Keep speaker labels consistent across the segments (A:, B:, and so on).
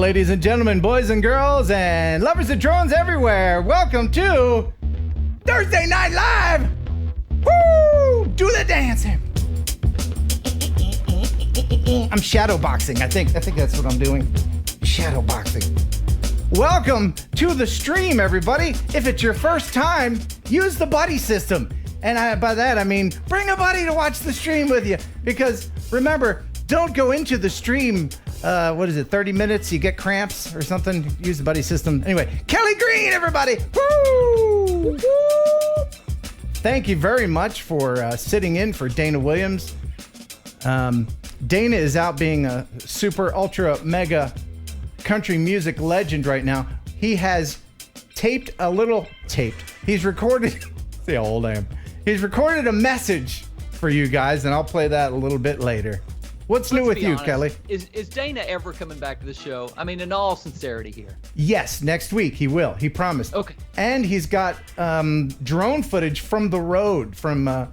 A: ladies and gentlemen, boys and girls, and lovers of drones everywhere. Welcome to Thursday Night Live. Woo! Do the dancing. I'm shadow boxing. I think that's what I'm doing. Shadow boxing. Welcome to the stream, everybody. If it's your first time, use the buddy system. And by that, I mean, bring a buddy to watch the stream with you. Because remember, don't go into the stream, 30 minutes, you get cramps or something. Use the buddy system. Anyway, Kelly Green, everybody. Woo! Woo! Thank you very much for sitting in for Dana Williams. Dana is out being a super, ultra, mega country music legend right now. He has he's recorded, see how old I am. He's recorded a message for you guys, and I'll play that a little bit later. What's new with you,
B: honest.
A: Kelly?
B: Is Dana ever coming back to the show? I mean, in all sincerity here.
A: Yes, next week he will. He promised.
B: Okay.
A: And he's got drone footage from the road, from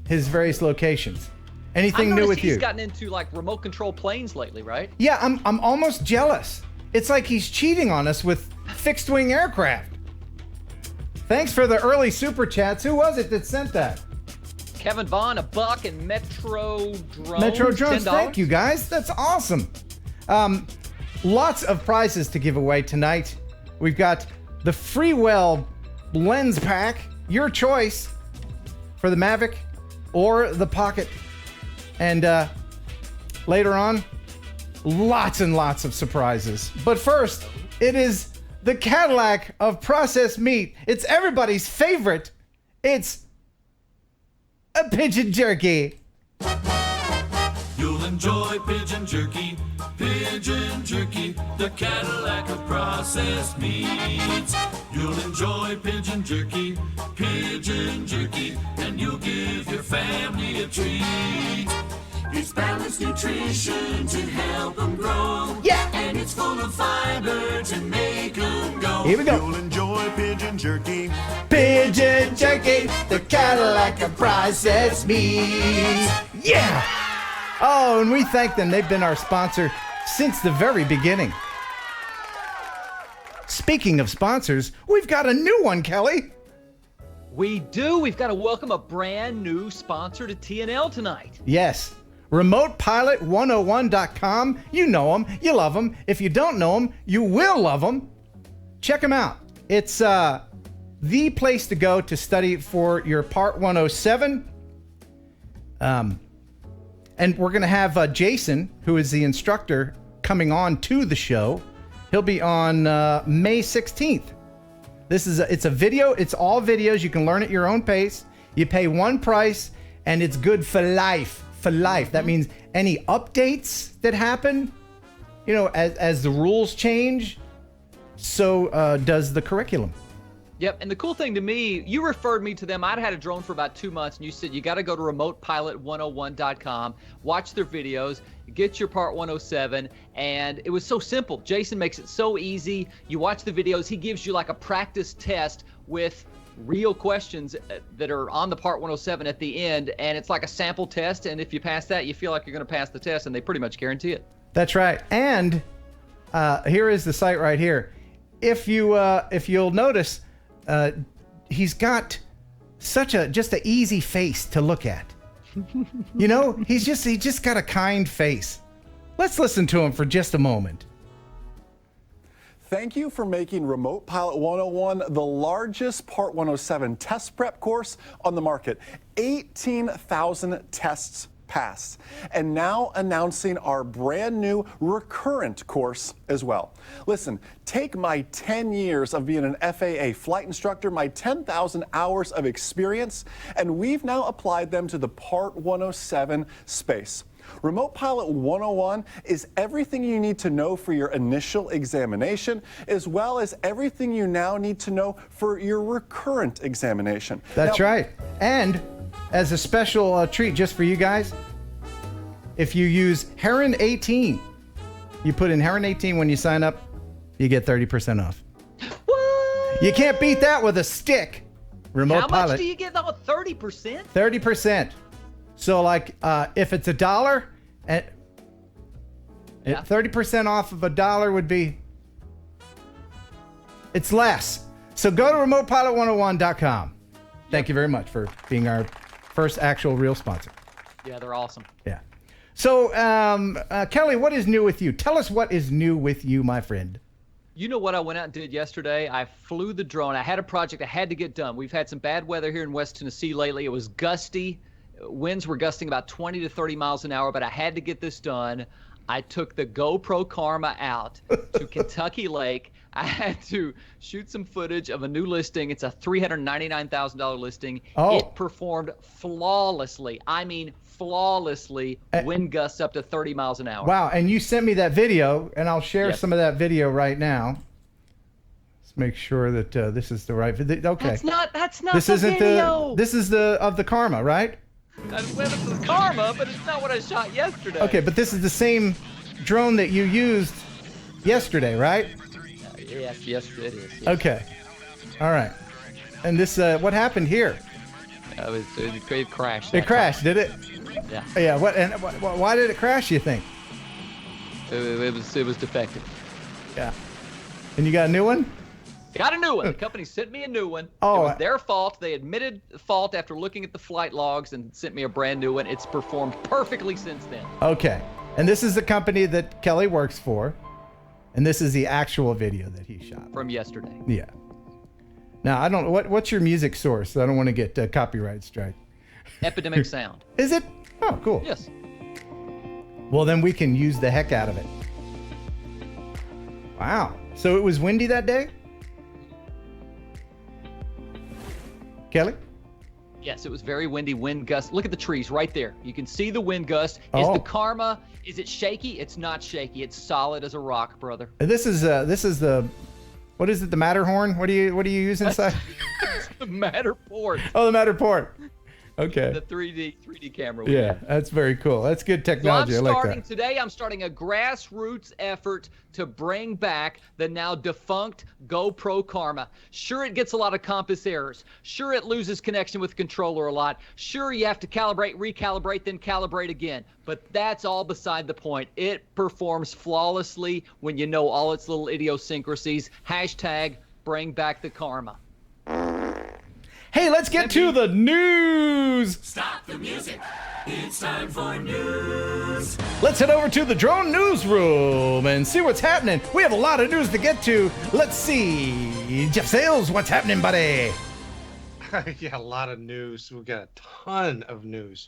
A: his various locations. Anything new with you?
B: He's gotten into like remote control planes lately, right?
A: Yeah, I'm almost jealous. It's like he's cheating on us with fixed wing aircraft. Thanks for the early super chats. Who was it that sent that?
B: Kevin Vaughn, $1, and Metro Drones.
A: Metro Drones,
B: $10.
A: thank you guys. That's awesome. Lots of prizes to give away tonight. We've got the Freewell lens pack, your choice for the Mavic or the Pocket. And later on, lots and lots of surprises. But first, it is the Cadillac of processed meat. It's everybody's favorite. It's a pigeon jerky.
C: You'll enjoy pigeon jerky, the Cadillac of processed meats. You'll enjoy pigeon jerky, and you'll give your family a treat. It's balanced nutrition to help them grow.
A: Yeah.
C: And it's full of fiber to make them go.
A: Here we go.
C: You'll enjoy pigeon jerky.
A: Pigeon jerky, the Cadillac of processed meats. Yeah. Oh, and we thank them. They've been our sponsor since the very beginning. Speaking of sponsors, we've got a new one, Kelly.
B: We do. We've got to welcome a brand new sponsor to TNL tonight.
A: Yes. RemotePilot101.com. You know them. You love them. If you don't know them, you will love them. Check them out. It's the place to go to study for your Part 107. And we're going to have Jason, who is the instructor, coming on to the show. He'll be on May 16th. It's a video. It's all videos. You can learn at your own pace. You pay one price, and it's good for life. For life. That means any updates that happen, as the rules change, so does the curriculum.
B: Yep, and the cool thing to me, you referred me to them. I'd had a drone for about 2 months, and you said you got to go to remotepilot101.com, watch their videos, get your Part 107, and it was so simple. Jason makes it so easy. You watch the videos. He gives you like a practice test with real questions that are on the Part 107 at the end, and it's like a sample test, and if you pass that, you feel like you're going to pass the test, and they pretty much guarantee it.
A: That's right. And here is the site right here. If you'll notice, he's got such just an easy face to look at. He just got a kind face. Let's listen to him for just a moment.
D: Thank you for making Remote Pilot 101 the largest Part 107 test prep course on the market. 18,000 tests passed. And now announcing our brand new recurrent course as well. Listen, take my 10 years of being an FAA flight instructor, my 10,000 hours of experience, and we've now applied them to the Part 107 space. Remote Pilot 101 is everything you need to know for your initial examination, as well as everything you now need to know for your recurrent examination.
A: That's right. And as a special treat just for you guys, if you use Heron 18, you put in Heron 18 when you sign up, you get 30% off.
B: What?
A: You can't beat that with a stick. Remote
B: How
A: Pilot.
B: much do you get though? 30%?
A: 30%. So like if it's $1 and
B: Yeah.
A: 30% off of $1 would be, it's less. So go to remotepilot101.com. Thank you very much for being our first actual real sponsor.
B: Yeah, they're awesome.
A: Yeah. So, Kelly, what is new with you? Tell us what is new with you, my friend.
B: You know what I went out and did yesterday? I flew the drone. I had a project I had to get done. We've had some bad weather here in West Tennessee lately. It was gusty. Winds were gusting about 20 to 30 miles an hour, but I had to get this done. I took the GoPro Karma out to Kentucky Lake. I had to shoot some footage of a new listing. It's a $399,000 listing.
A: Oh.
B: It performed flawlessly. I mean, flawlessly. Wind gusts up to 30 miles an hour.
A: Wow, and you sent me that video, and I'll share
B: Yes.
A: some of that video right now. Let's make sure that this is the right video. Okay.
B: That's not
A: This
B: the
A: isn't
B: video.
A: this is the Karma, right?
B: I went up to the Karma, but it's not what I shot yesterday.
A: Okay, but this is the same drone that you used yesterday, right?
B: Yes, it is. Yes.
A: Okay. All right. And this, what happened here?
B: It crashed.
A: It crashed, did it?
B: Yeah.
A: Yeah. What? And why did it crash? You think?
B: It was defective.
A: Yeah. And you got a new one?
B: Got a new one. The company sent me a new one.
A: Oh.
B: It was their fault. They admitted fault after looking at the flight logs and sent me a brand new one. It's performed perfectly since then.
A: Okay. And this is the company that Kelly works for, and this is the actual video that he shot
B: From yesterday.
A: Yeah. Now I don't know what's your music source. I don't want to get copyright strike.
B: Epidemic Sound.
A: Is it? Oh, cool.
B: Yes.
A: Well, then we can use the heck out of it. Wow. So it was windy that day? Kelly?
B: Yes, it was very windy. Wind gust. Look at the trees right there. You can see the wind gust. Is
A: Oh.
B: the Karma? Is it shaky? It's not shaky. It's solid as a rock, brother.
A: And this is the, what is it? The Matterhorn? What do you use inside?
B: It's the Matterport.
A: Oh, the Matterport. Okay.
B: The 3D camera.
A: Yeah, that's very cool. That's good
B: So
A: technology. I like that.
B: today, I'm starting a grassroots effort to bring back the now defunct GoPro Karma. Sure, it gets a lot of compass errors. Sure, it loses connection with the controller a lot. Sure, you have to calibrate, recalibrate, then calibrate again. But that's all beside the point. It performs flawlessly when you know all its little idiosyncrasies. Hashtag bring back the Karma.
A: Hey, let's get to the news.
C: Stop the music. It's time for news.
A: Let's head over to the drone newsroom and see what's happening. We have a lot of news to get to. Let's see. Jeff Sales, what's happening, buddy?
E: Yeah, a lot of news. We've got a ton of news,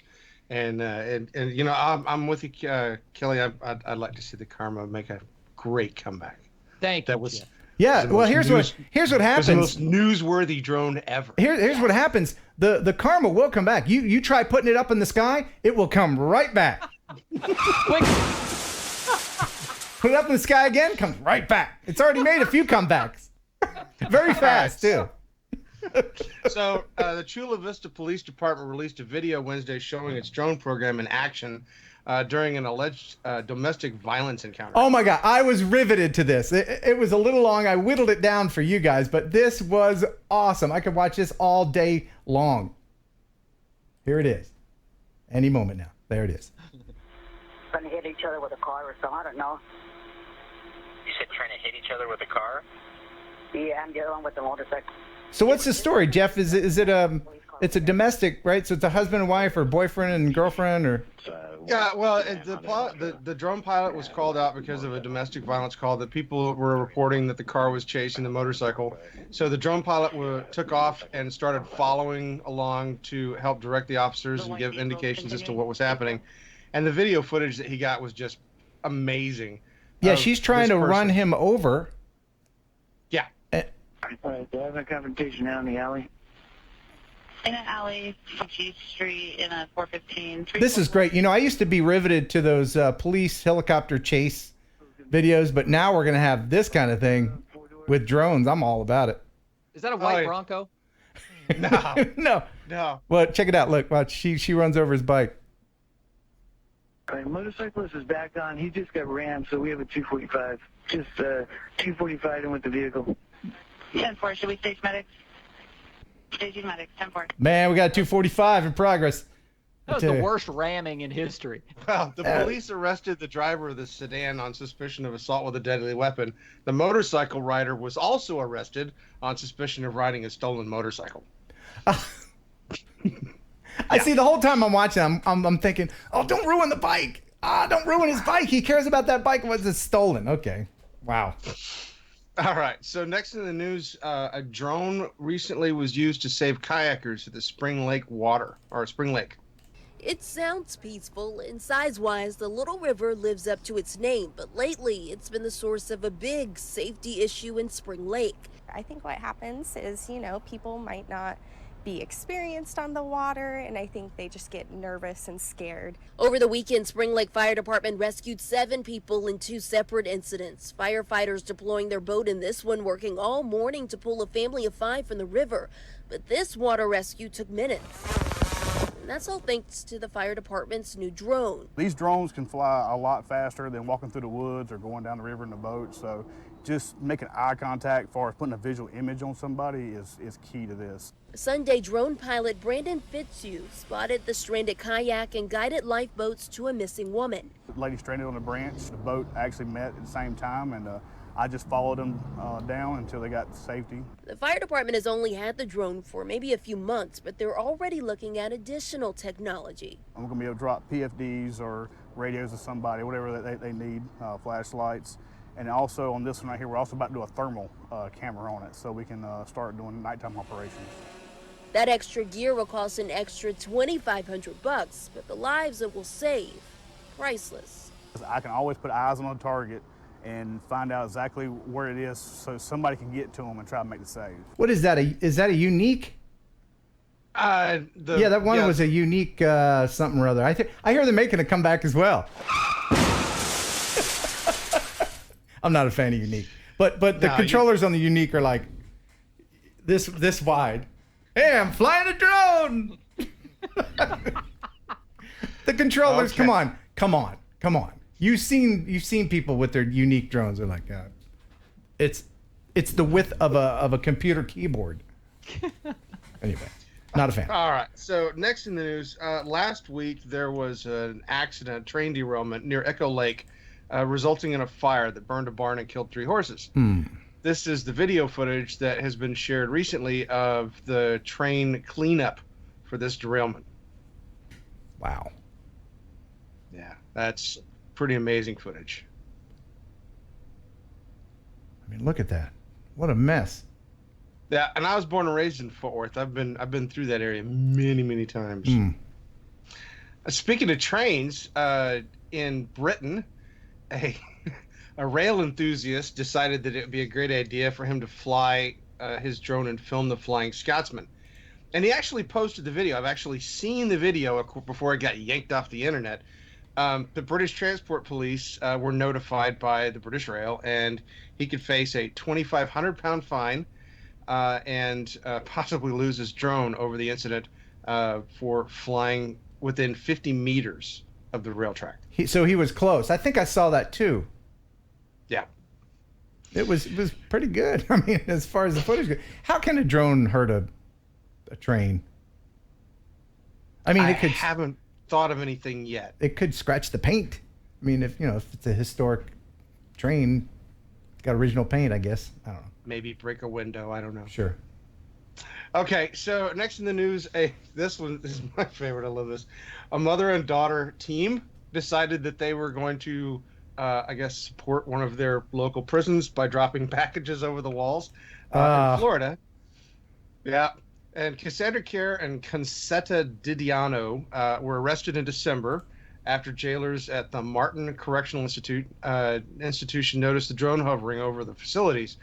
E: and you know, I'm with you, Kelly. I'd like to see the Karma make a great comeback.
B: Thank you.
E: That was
B: Jeff.
A: Yeah,
E: the
A: well,
E: most
A: here's what
E: it was the
A: happens.
E: most newsworthy drone ever.
A: Here's what happens. The Karma will come back. You try putting it up in the sky, it will come right back.
B: Quick.
A: Put it up in the sky again, comes right back. It's already made a few comebacks. Very fast, too.
E: So the Chula Vista Police Department released a video Wednesday showing its drone program in action during an alleged domestic violence encounter.
A: Oh my God, I was riveted to this. It was a little long. I whittled it down for you guys, but this was awesome. I could watch this all day long. Here it is. Any moment now. There it is.
F: Trying to hit each other with a car or something, I don't know.
G: You said trying to hit each other with a car?
F: Yeah, I'm the other one with the motorcycle.
A: So what's the story, Jeff? Is it it's a domestic, right? So it's a husband and wife or boyfriend and girlfriend or?
E: Yeah, well, the drone pilot was called out because of a domestic violence call that people were reporting that the car was chasing the motorcycle. So the drone pilot took off and started following along to help direct the officers and give indications as to what was happening. And the video footage that he got was just amazing.
A: Yeah,
E: of
A: she's trying
E: this
A: to run
E: person.
A: him over.
E: Yeah.
F: All right, they're having a confrontation out in the alley.
H: In an alley, G Street, in a 415.
A: This is great. You know, I used to be riveted to those police helicopter chase videos, but now we're going to have this kind of thing with drones. I'm all about it.
B: Is that a white
E: yeah.
B: Bronco?
E: No.
A: No. Well, check it out. Look, watch. She runs over his bike.
F: All right, motorcyclist is back on. He just got rammed, so we have a 245. Just 245 in with the vehicle.
H: 10-4, should we stage medics? Staging medics, 10-4.
A: Man, we got 245 in progress.
B: That was the worst ramming in history.
E: Well, the police arrested the driver of the sedan on suspicion of assault with a deadly weapon. The motorcycle rider was also arrested on suspicion of riding a stolen motorcycle.
A: I see the whole time I'm watching, I'm thinking, oh, don't ruin the bike. Don't ruin his bike. He cares about that bike once it's stolen. Okay. Wow.
E: All right. So next in the news, a drone recently was used to save kayakers at the Spring Lake.
I: It sounds peaceful, and size-wise, the little river lives up to its name, but lately it's been the source of a big safety issue in Spring Lake.
J: I think what happens is, people might not be experienced on the water, and I think they just get nervous and scared.
I: Over the weekend, Spring Lake Fire Department rescued 7 people in 2 separate incidents. Firefighters deploying their boat in this one, working all morning to pull a family of 5 from the river. But this water rescue took minutes. And that's all thanks to the fire department's new drone.
K: These drones can fly a lot faster than walking through the woods or going down the river in the boat, so just making eye contact as far as putting a visual image on somebody is key to this.
I: Sunday, drone pilot Brandon Fitzhugh spotted the stranded kayak and guided lifeboats to a missing woman.
K: The lady stranded on a branch. The boat actually met at the same time, and I just followed them down until they got to safety.
I: The fire department has only had the drone for maybe a few months, but they're already looking at additional technology.
K: I'm going to be able to drop PFDs or radios to somebody, whatever they need, flashlights. And also on this one right here, we're also about to do a thermal camera on it, so we can start doing nighttime operations.
I: That extra gear will cost an extra $2,500, but the lives it will save, priceless.
K: I can always put eyes on a target and find out exactly where it is, so somebody can get to them and try to make the save.
A: What is that? Is that a unique? That one was a unique something or other. I hear they're making a comeback as well. I'm not a fan of unique, but the controllers on the unique are like this wide. Hey, I'm flying a drone. The controllers,
E: Okay.
A: come on. You've seen people with their unique drones. They're like, it's the width of a computer keyboard. Anyway, not a fan.
E: All right. So next in the news, last week there was an accident, train derailment near Echo Lake, resulting in a fire that burned a barn and killed 3 horses. This is the video footage that has been shared recently of the train cleanup for this derailment.
A: Wow.
E: Yeah, that's pretty amazing footage.
A: I mean, look at that. What a mess.
E: Yeah, and I was born and raised in Fort Worth. I've been through that area many times. Speaking of trains, in Britain, a rail enthusiast decided that it would be a great idea for him to fly his drone and film the Flying Scotsman. And he actually posted the video. I've actually seen the video before it got yanked off the internet. The British Transport Police were notified by the British Rail, and he could face a 2,500-pound fine and possibly lose his drone over the incident for flying within 50 meters of the rail track.
A: So he was close. I think I saw that too.
E: Yeah.
A: It was pretty good. I mean, as far as the footage goes, how can a drone hurt a train? I mean,
E: I haven't thought of anything yet.
A: It could scratch the paint. I mean, if it's a historic train, it's got original paint, I guess. I don't know.
E: Maybe break a window. I don't know.
A: Sure.
E: Okay, so next in the news, this is my favorite. I love this. A mother and daughter team decided that they were going to, support one of their local prisons by dropping packages over the walls in Florida. Yeah. And Cassandra Kerr and Concetta Didiano were arrested in December after jailers at the Martin Correctional Institution noticed the drone hovering over the facilities.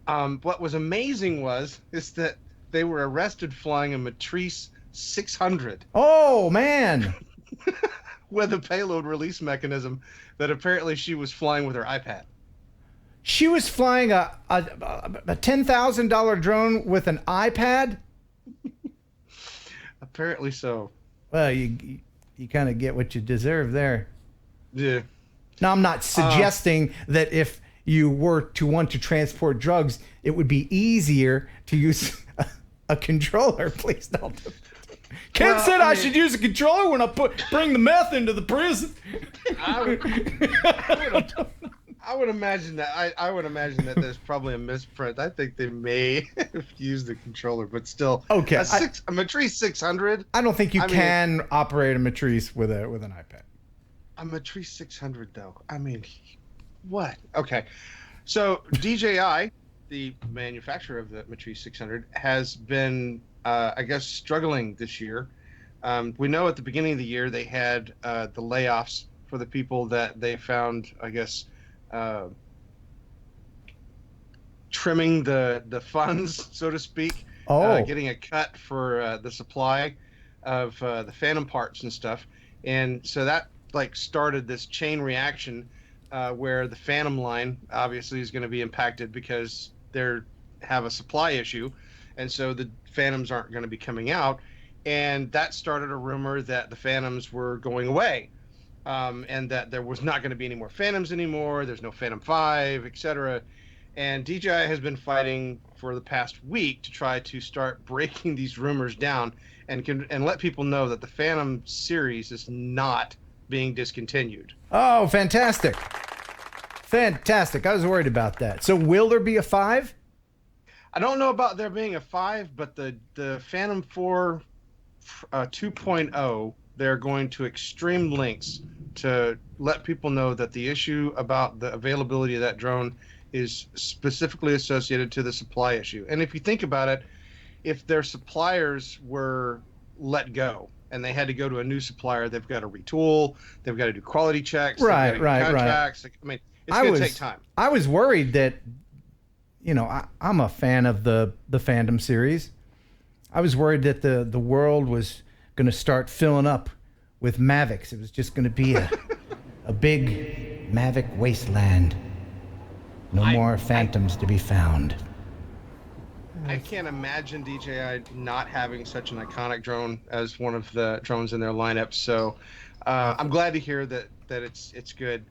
E: What was amazing is that they were arrested flying a Matrice 600.
A: Oh, man.
E: With a payload release mechanism that apparently she was flying with her iPad.
A: She was flying a $10,000 drone with an iPad?
E: Apparently so.
A: Well, you kind of get what you deserve there.
E: Yeah.
A: Now, I'm not suggesting that if you were to want to transport drugs, it would be easier to use a controller. Please don't. Kid said I should use a controller when I bring the meth into the prison.
E: I would imagine that. I would imagine that there's probably a misprint. I think they may have used the controller, but still.
A: Okay.
E: A Matrice 600.
A: I don't think you can operate a Matrice with an iPad.
E: A Matrice 600, though. I mean, what? Okay. So DJI, the manufacturer of the Matrice 600, has been, I guess, struggling this year. We know at the beginning of the year they had the layoffs for the people that they found, I guess, trimming the funds, so to speak. Getting a cut for the supply of the Phantom parts and stuff. And so that started this chain reaction where the Phantom line obviously is going to be impacted because they have a supply issue, and so the Phantoms aren't going to be coming out, and that started a rumor that the Phantoms were going away, and that there was not going to be any more Phantoms anymore. There's no Phantom 5, etc. And DJI has been fighting for the past week to try to start breaking these rumors down and let people know that the Phantom series is not being discontinued.
A: Oh, fantastic. Fantastic. I was worried about that. So will there be a 5?
E: I don't know about there being a 5, but the Phantom 4 2.0, they're going to extreme lengths to let people know that the issue about the availability of that drone is specifically associated to the supply issue. And if you think about it, if their suppliers were let go and they had to go to a new supplier, they've got to retool, they've got to do quality checks,
A: right.
E: contracts. I mean, it's going to take time.
A: I was worried that, I'm a fan of the Phantom series. I was worried that the world was going to start filling up with Mavics. It was just going to be a big Mavic wasteland. No more Phantoms to be found.
E: I can't imagine DJI not having such an iconic drone as one of the drones in their lineup. So I'm glad to hear that it's good.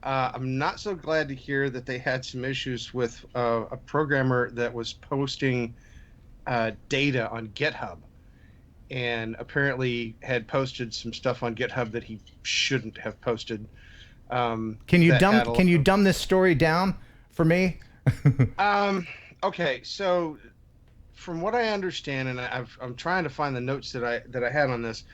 E: I'm not so glad to hear that they had some issues with a programmer that was posting data on GitHub, and apparently had posted some stuff on GitHub that he shouldn't have posted.
A: Can you dumb this story down for me?
E: Okay, so from what I understand, and I'm trying to find the notes that I had on this,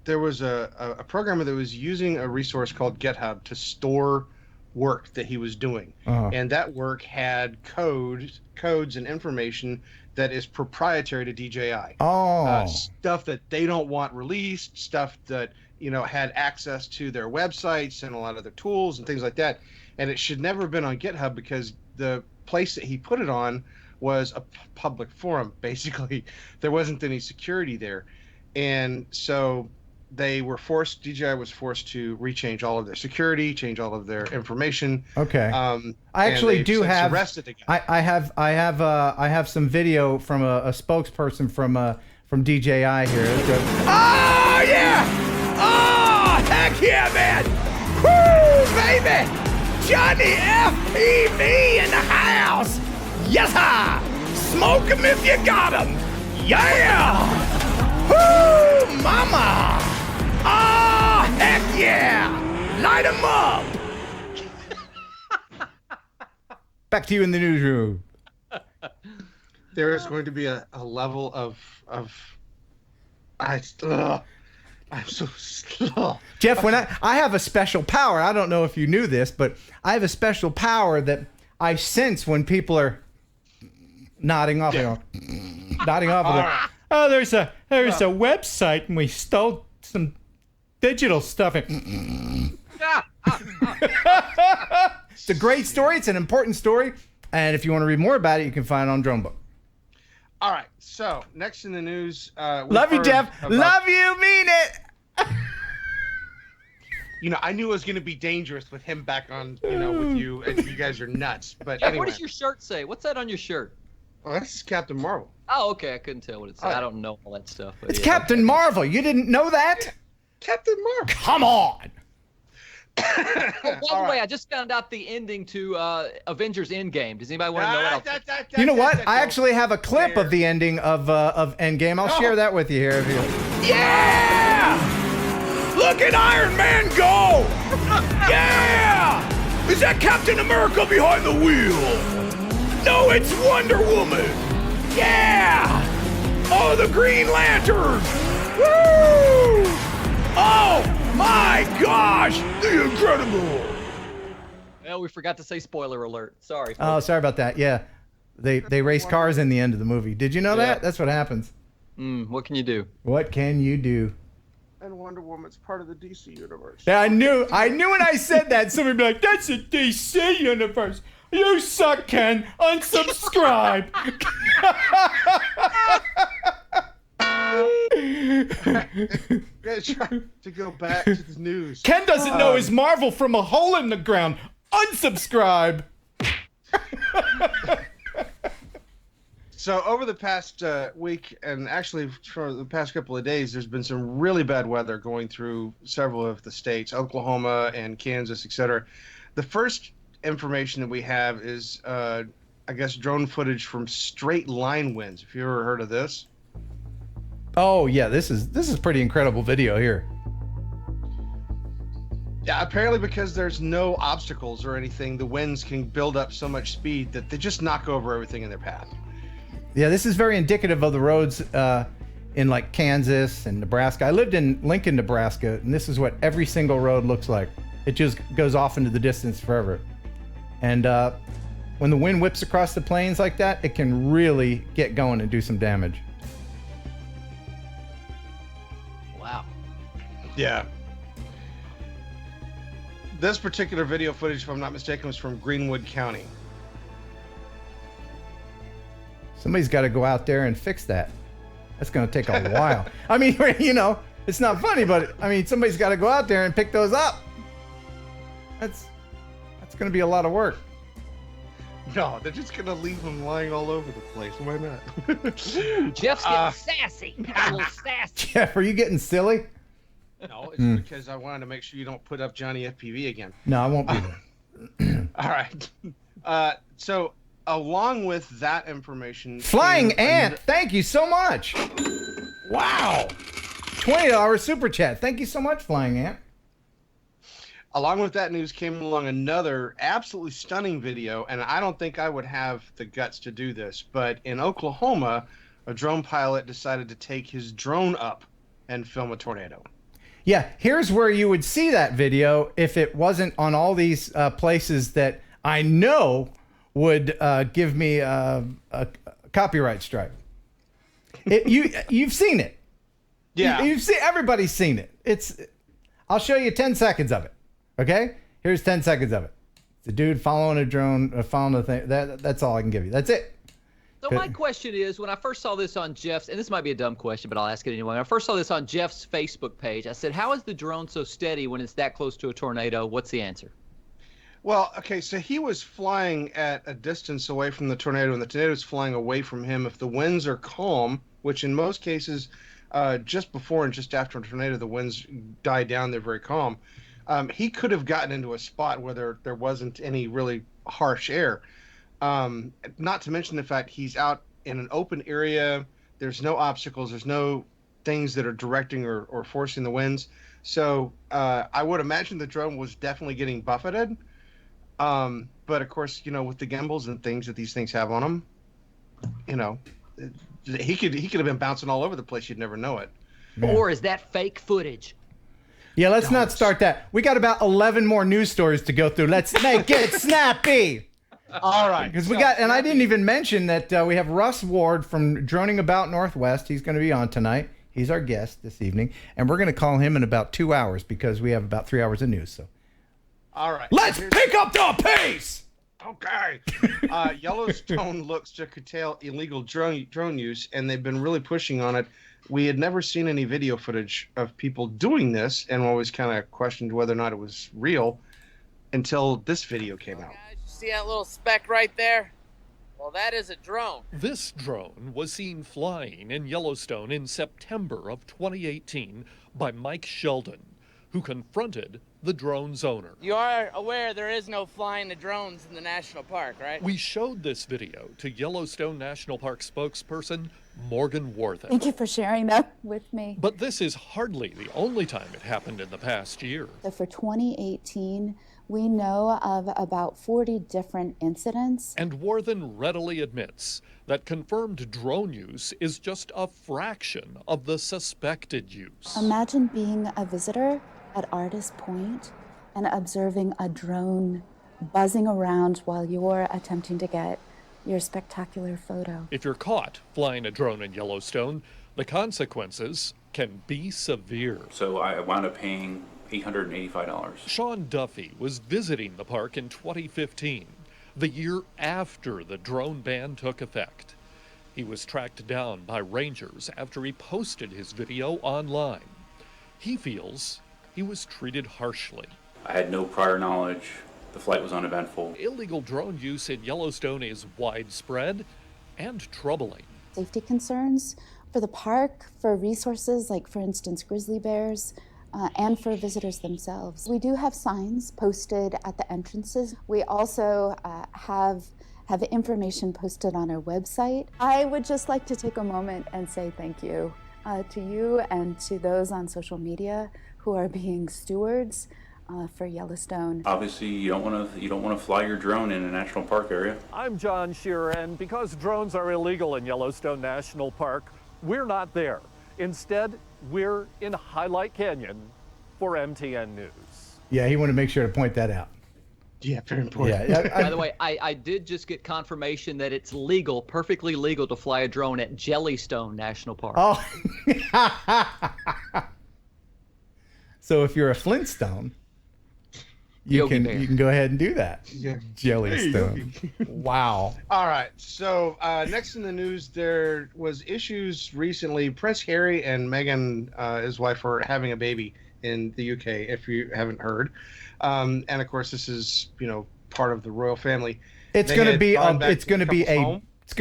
E: there was a programmer that was using a resource called GitHub to store work that he was doing, and that work had codes and information that is proprietary to DJI. Stuff that they don't want released, stuff that had access to their websites and a lot of their tools and things like that. And it should never have been on GitHub because the place that he put it on was a public forum. Basically, there wasn't any security there. And so DJI was forced to rechange all of their security, change all of their information.
A: Okay. I actually do have. I have some video from a spokesperson from DJI here. Oh yeah! Oh heck yeah, man! Woo, baby! Johnny FPV in the house! Yes, smoke 'em if you got 'em! Yeah! Woo, mama! Oh, heck yeah! Light 'em up! Back to you in the newsroom.
E: There is going to be a level of I'm so slow.
A: Jeff, when I have a special power, I don't know if you knew this, but I have a special power that I sense when people are nodding off. Nodding off. Oh, there's a website and we stole some digital stuff. It's a great story. It's an important story. And if you want to read more about it, you can find it on Dronebook.
E: All right. So next in the news.
A: Love you, Jeff. Love you. Mean it.
E: I knew it was going to be dangerous with him back on, with you, and you guys are nuts. But
B: Jeff,
E: anyway.
B: What does your shirt say? What's that on your shirt?
E: Oh, that's Captain Marvel.
B: Oh, okay. I couldn't tell what it said. I don't know all that stuff.
A: It's Captain Marvel. You didn't know that?
E: Captain Marvel.
A: Come on.
B: Oh, by the way, I just found out the ending to Avengers Endgame. Does anybody want to know what?
A: You know what? I actually have a clip of the ending of Endgame. I'll share that with you here.
L: Yeah! Look at Iron Man go! Yeah! Is that Captain America behind the wheel? No, it's Wonder Woman! Yeah! Oh, the Green Lantern! Woo! Oh my gosh! The Incredible!
B: Well, we forgot to say spoiler alert. Sorry.
A: Oh, sorry about that. Yeah, they race cars in the end of the movie. Did you know that? That's what happens.
B: What can you do?
A: What can you do?
E: And Wonder Woman's part of the DC universe.
A: Yeah, I knew when I said that, somebody would be like, that's a DC universe. You suck, Ken. Unsubscribe.
E: Try to go back to the news.
A: Ken doesn't know his Marvel from a hole in the ground. Unsubscribe.
E: So over the past week, and actually for the past couple of days, there's been some really bad weather going through several of the states, Oklahoma and Kansas, etc. The first information that we have is, I guess, drone footage from straight line winds. Have you ever heard of this?
A: Oh yeah, this is pretty incredible video here.
E: Yeah, apparently because there's no obstacles or anything, the winds can build up so much speed that they just knock over everything in their path.
A: Yeah, this is very indicative of the roads in like Kansas and Nebraska. I lived in Lincoln, Nebraska, and this is what every single road looks like. It just goes off into the distance forever. And when the wind whips across the plains like that, it can really get going and do some damage.
B: Wow.
E: Yeah. This particular video footage, if I'm not mistaken, was from Greenwood County.
A: Somebody's got to go out there and fix that. That's going to take a while. I mean, you know, it's not funny, but I mean, somebody's got to go out there and pick those up. That's going to be a lot of work.
E: No, they're just going to leave them lying all over the place. Why not?
B: Ooh, Jeff's getting sassy. A little sassy.
A: Jeff, are you getting silly?
E: No, it's because I wanted to make sure you don't put up Johnny FPV again.
A: No, I won't be there.
E: All right. So along with that information,
A: Flying Ant, thank you so much. Wow. $20 super chat. Thank you so much, Flying Ant.
E: Along with that news came along another absolutely stunning video, and I don't think I would have the guts to do this, but in Oklahoma, a drone pilot decided to take his drone up and film a tornado.
A: Yeah, here's where you would see that video if it wasn't on all these places that I know would give me a copyright strike. You've seen it.
E: Yeah.
A: You've seen, everybody's seen it. I'll show you 10 seconds of it. Okay? Here's 10 seconds of it. It's a dude following a drone, following a thing. That's all I can give you. That's it.
B: So my question is, when I first saw this on Jeff's, and this might be a dumb question, but I'll ask it anyway. When I first saw this on Jeff's Facebook page, I said, how is the drone so steady when it's that close to a tornado? What's the answer?
E: Well, okay, so he was flying at a distance away from the tornado, and the tornado is flying away from him. If the winds are calm, which in most cases, just before and just after a tornado, the winds die down, they're very calm. He could have gotten into a spot where there wasn't any really harsh air. Not to mention the fact he's out in an open area. There's no obstacles. There's no things that are directing or forcing the winds. So I would imagine the drone was definitely getting buffeted. But of course, you know, with the gimbals and things that these things have on them, you know, he could have been bouncing all over the place. You'd never know it.
A: Man.
B: Or is that fake footage?
A: Yeah, let's not start that. We got about 11 more news stories to go through. Let's make it snappy.
E: All right.
A: Because and I didn't even mention that we have Russ Ward from Droning About Northwest. He's going to be on tonight. He's our guest this evening. And we're going to call him in about 2 hours because we have about 3 hours of news. So,
E: all right.
A: Let's pick up the pace.
E: Okay. Yellowstone looks to curtail illegal drone use, and they've been really pushing on it. We had never seen any video footage of people doing this, and always kind of questioned whether or not it was real until this video came out.
M: See that little speck right there? Well, that is a drone.
N: This drone was seen flying in Yellowstone in September of 2018 by Mike Sheldon, who confronted the drone's owner.
M: You are aware there is no flying the drones in the national park, right?
N: We showed this video to Yellowstone National Park spokesperson Morgan Worthen.
O: Thank you for sharing that with me.
N: But this is hardly the only time it happened in the past year.
O: So for 2018, we know of about 40 different incidents.
N: And Worthen readily admits that confirmed drone use is just a fraction of the suspected use.
O: Imagine being a visitor at Artist Point and observing a drone buzzing around while you're attempting to get your spectacular photo.
N: If you're caught flying a drone in Yellowstone, the consequences can be severe.
P: So I wound up paying $885.
N: Sean Duffy was visiting the park in 2015, the year after the drone ban took effect. He was tracked down by rangers after he posted his video online. He feels he was treated harshly.
P: I had no prior knowledge. The flight was uneventful.
N: Illegal drone use in Yellowstone is widespread and troubling.
O: Safety concerns for the park, for resources like, for instance, grizzly bears, and for visitors themselves. We do have signs posted at the entrances. We also have information posted on our website. I would just like to take a moment and say thank you to you and to those on social media who are being stewards for Yellowstone.
P: Obviously, you don't want to fly your drone in a national park area.
N: I'm John Shearer, and because drones are illegal in Yellowstone National Park, we're not there. Instead, we're in Highlight Canyon for MTN News.
A: Yeah, he wanted to make sure to point that out.
E: Yeah, very important.
A: Yeah,
B: By the way, I did just get confirmation that it's legal, perfectly legal to fly a drone at Yellowstone National Park.
A: Oh. So if you're a Flintstone, you can go ahead and do that.
E: Yeah.
A: Yellowstone. Wow.
E: All right. So next in the news, there was issues recently. Prince Harry and Meghan, his wife, are having a baby in the UK, if you haven't heard. And of course, this is part of the royal family.
A: It's going to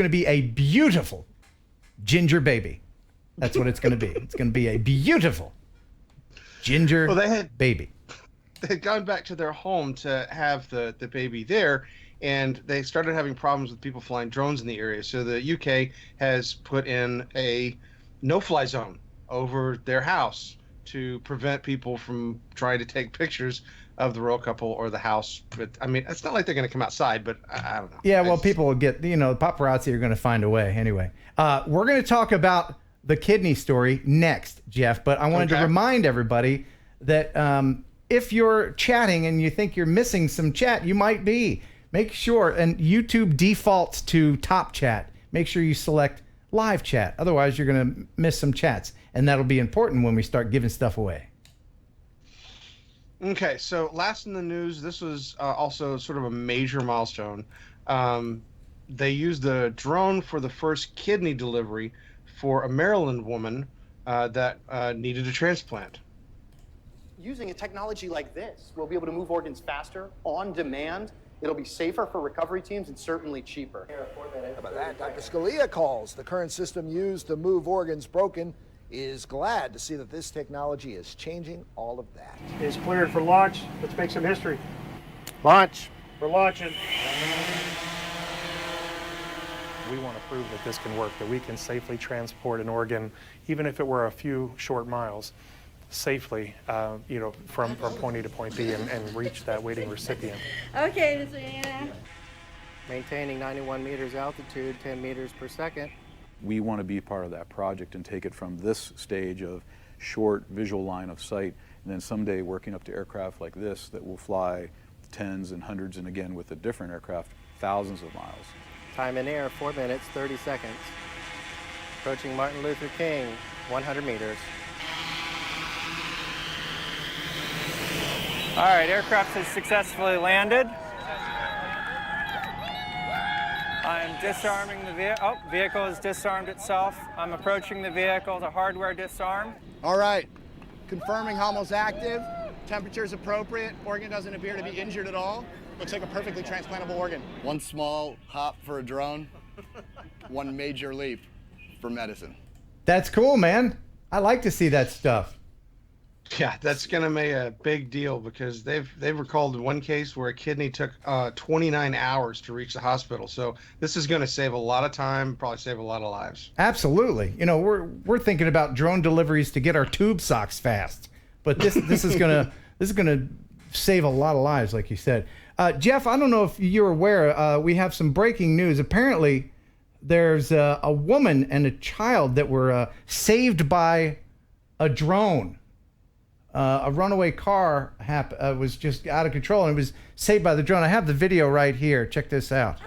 A: be a beautiful ginger baby. That's what it's going to be. It's going to be a beautiful ginger baby.
E: They had gone back to their home to have the baby there, and they started having problems with people flying drones in the area. So the UK has put in a no-fly zone over their house to prevent people from trying to take pictures of the royal couple or the house. But I mean, it's not like they're going to come outside, but I don't know.
A: Yeah, well, people will get, paparazzi are going to find a way anyway. We're going to talk about the kidney story next, Jeff, but I wanted to remind everybody that if you're chatting and you think you're missing some chat, you might be. Make sure, and YouTube defaults to top chat. Make sure you select live chat. Otherwise, you're going to miss some chats, and that'll be important when we start giving stuff away.
E: Okay, so last in the news, this was also sort of a major milestone. They used the drone for the first kidney delivery for a Maryland woman that needed a transplant.
Q: Using a technology like this, we'll be able to move organs faster, on demand. It'll be safer for recovery teams and certainly cheaper.
R: How about that? Dr. Scalia calls the current system used to move organs broken is glad to see that this technology is changing all of that.
S: Is cleared for launch. Let's make some history.
Q: Launch.
S: We're launching.
T: We want to prove that this can work, that we can safely transport an organ, even if it were a few short miles, safely, from point A to point B and reach that waiting recipient.
U: Okay, Ms. Anna.
V: Maintaining 91 meters altitude, 10 meters per second.
W: We want to be part of that project and take it from this stage of short visual line of sight, and then someday working up to aircraft like this that will fly tens and hundreds, and again with a different aircraft, thousands of miles.
V: Time in air, 4 minutes, 30 seconds. Approaching Martin Luther King, 100 meters.
X: All right, aircraft has successfully landed. I'm disarming the vehicle. Oh, vehicle has disarmed itself. I'm approaching the vehicle to hardware disarm.
Y: All right, confirming HOMO's active. Temperature is appropriate. Organ doesn't appear to be injured at all. Looks like a perfectly transplantable organ.
Z: One small hop for a drone, one major leap for medicine.
A: That's cool, man. I like to see that stuff.
E: Yeah, that's gonna make a big deal because they've recalled one case where a kidney took 29 hours to reach the hospital. So this is gonna save a lot of time, probably save a lot of lives.
A: Absolutely. You know, we're thinking about drone deliveries to get our tube socks fast, but this is gonna save a lot of lives, like you said. Jeff, I don't know if you're aware. We have some breaking news. Apparently, there's a woman and a child that were saved by a drone. A runaway car was just out of control and it was saved by the drone. I have the video right here. Check this out.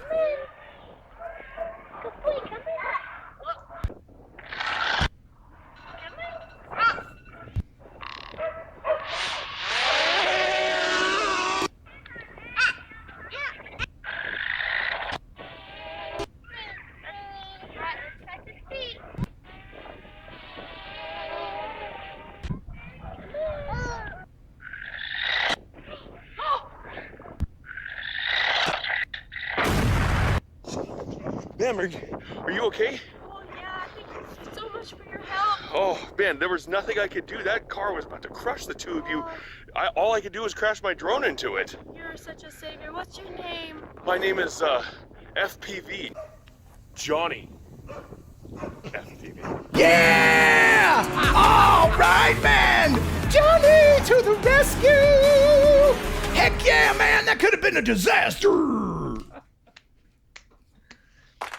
C: Ma'am, are you okay?
U: Oh, yeah, thank you so much for your help.
C: Oh, man, there was nothing I could do. That car was about to crush the two of you. All I could do was crash my drone into it.
U: You're such a savior. What's your name?
C: My name is, FPV. Johnny. FPV.
L: Yeah! All right, man! Johnny to the rescue! Heck yeah, man! That could have been a disaster!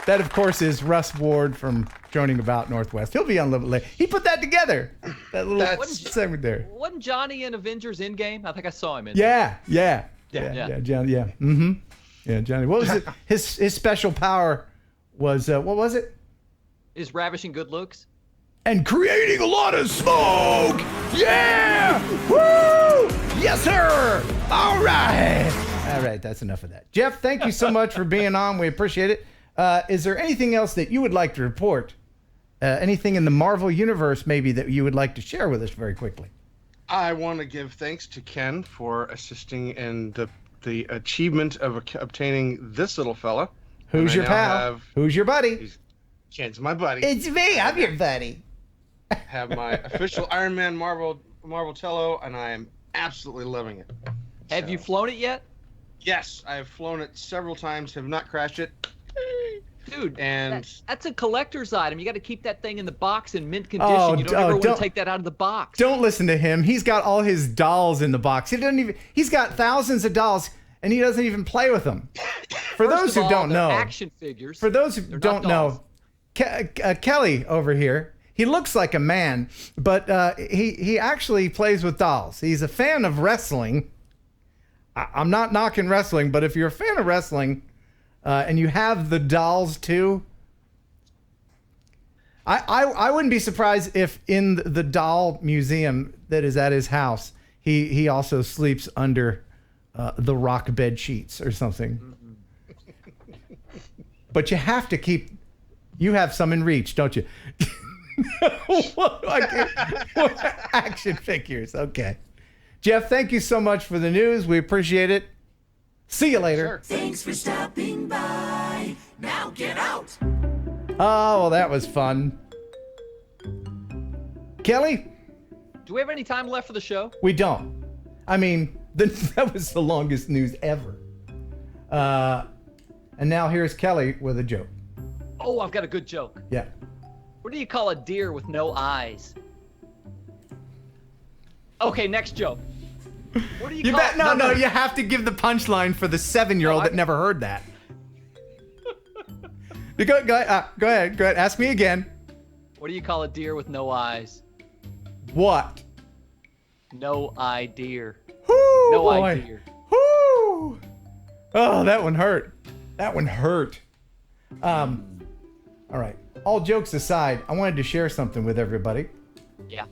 A: That, of course, is Russ Ward from Droning About Northwest. He'll be on a little bit late. He put that together. That little segment there.
B: Wasn't Johnny in Avengers Endgame? I think I saw him in
A: Yeah.
B: Yeah.
A: Johnny, yeah. Mm-hmm. Yeah, Johnny. What was it? His special power was, what was it?
B: Is ravishing good looks.
L: And creating a lot of smoke! Yeah! Woo! Yes, sir! All right!
A: All right, that's enough of that. Jeff, thank you so much for being on. We appreciate it. Is there anything else that you would like to report? Anything in the Marvel universe maybe that you would like to share with us very quickly?
E: I want to give thanks to Ken for assisting in the achievement of obtaining this little fella.
A: Who's your pal? Who's your buddy?
E: Ken's my buddy.
A: It's me. I'm your buddy.
E: Have my official Iron Man Marvel Tello, and I am absolutely loving it.
B: Have you flown it yet?
E: Yes, I have flown it several times. Have not crashed it.
B: Dude,
E: and
B: that's a collector's item. You got to keep that thing in the box in mint condition. You don't ever want to take that out of the box.
A: Don't listen to him. He's got all his dolls in the box. He's got thousands of dolls, and he doesn't even play with them. For those who don't know,
B: action figures.
A: For those who don't know, Kelly over here, he looks like a man, but he actually plays with dolls. He's a fan of wrestling. I'm not knocking wrestling, but if you're a fan of wrestling, and you have the dolls too, I wouldn't be surprised if in the doll museum that is at his house, he also sleeps under the rock bed sheets or something. But you have to keep. You have some in reach, don't you? Action figures. Okay. Jeff, thank you so much for the news. We appreciate it. See you later.
L: Sure. Thanks for stopping by. Now get out.
A: Oh, well, that was fun. Kelly?
B: Do we have any time left for the show?
A: We don't. I mean, that was the longest news ever. And now here's Kelly with a joke.
B: Oh, I've got a good joke.
A: Yeah.
B: What do you call a deer with no eyes? Okay, next joke. What do you call
A: No, you have to give the punchline for the 7-year-old that never heard that. Go ahead. Ask me again.
B: What do you call a deer with no eyes?
A: What?
B: No eye deer.
A: Woo,
B: no
A: boy.
B: eye deer.
A: Woo! Oh, that one hurt. All right. All jokes aside, I wanted to share something with everybody.
B: Yeah.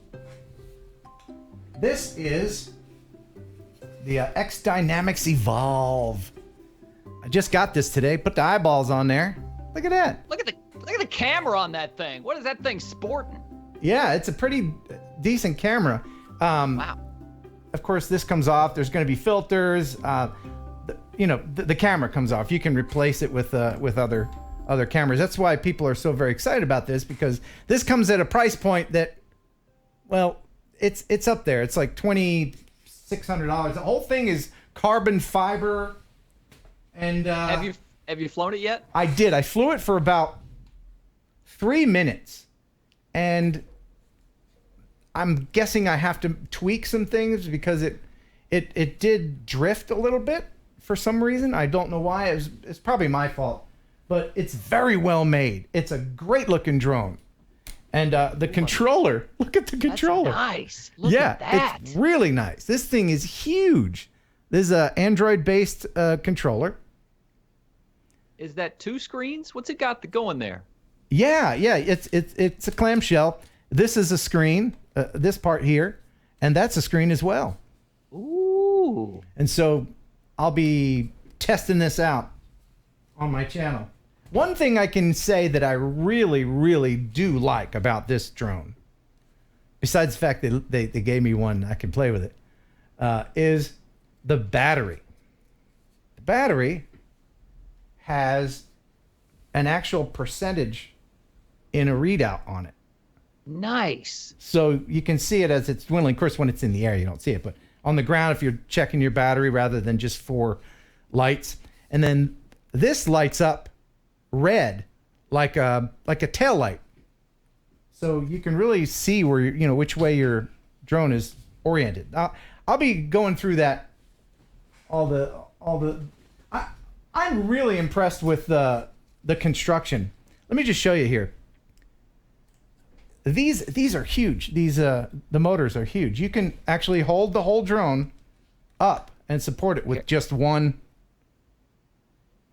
A: This is the X Dynamics Evolve. I just got this today. Put the eyeballs on there. Look at that.
B: Look at the camera on that thing. What is that thing sporting?
A: Yeah, it's a pretty decent camera.
B: Wow.
A: Of course, this comes off. There's going to be filters. The camera comes off. You can replace it with other cameras. That's why people are so very excited about this, because this comes at a price point that, well, it's up there. It's like $2,600. The whole thing is carbon fiber. And
B: have you flown it yet?
A: I did. I flew it for about 3 minutes, and I'm guessing I have to tweak some things because it did drift a little bit for some reason. I don't know why. It's probably my fault, but it's very well made. It's a great looking drone. And the controller, look at the controller.
B: That's nice. Look at that.
A: It's really nice. This thing is huge. This is an Android-based controller.
B: Is that 2 screens? What's it got going there?
A: Yeah. It's a clamshell. This is a screen, this part here, and that's a screen as well.
B: Ooh.
A: And so I'll be testing this out on my channel. One thing I can say that I really, really do like about this drone, besides the fact that they gave me one I can play with it, is the battery. The battery has an actual percentage in a readout on it.
B: Nice.
A: So you can see it as it's dwindling. Of course, when it's in the air, you don't see it. But on the ground, if you're checking your battery rather than just 4 lights. And then this lights up red like a tail light. So you can really see where which way your drone is oriented. I'll be going through that. I'm really impressed with the construction. Let me just show you here. These are huge. The motors are huge. You can actually hold the whole drone up and support it with just one.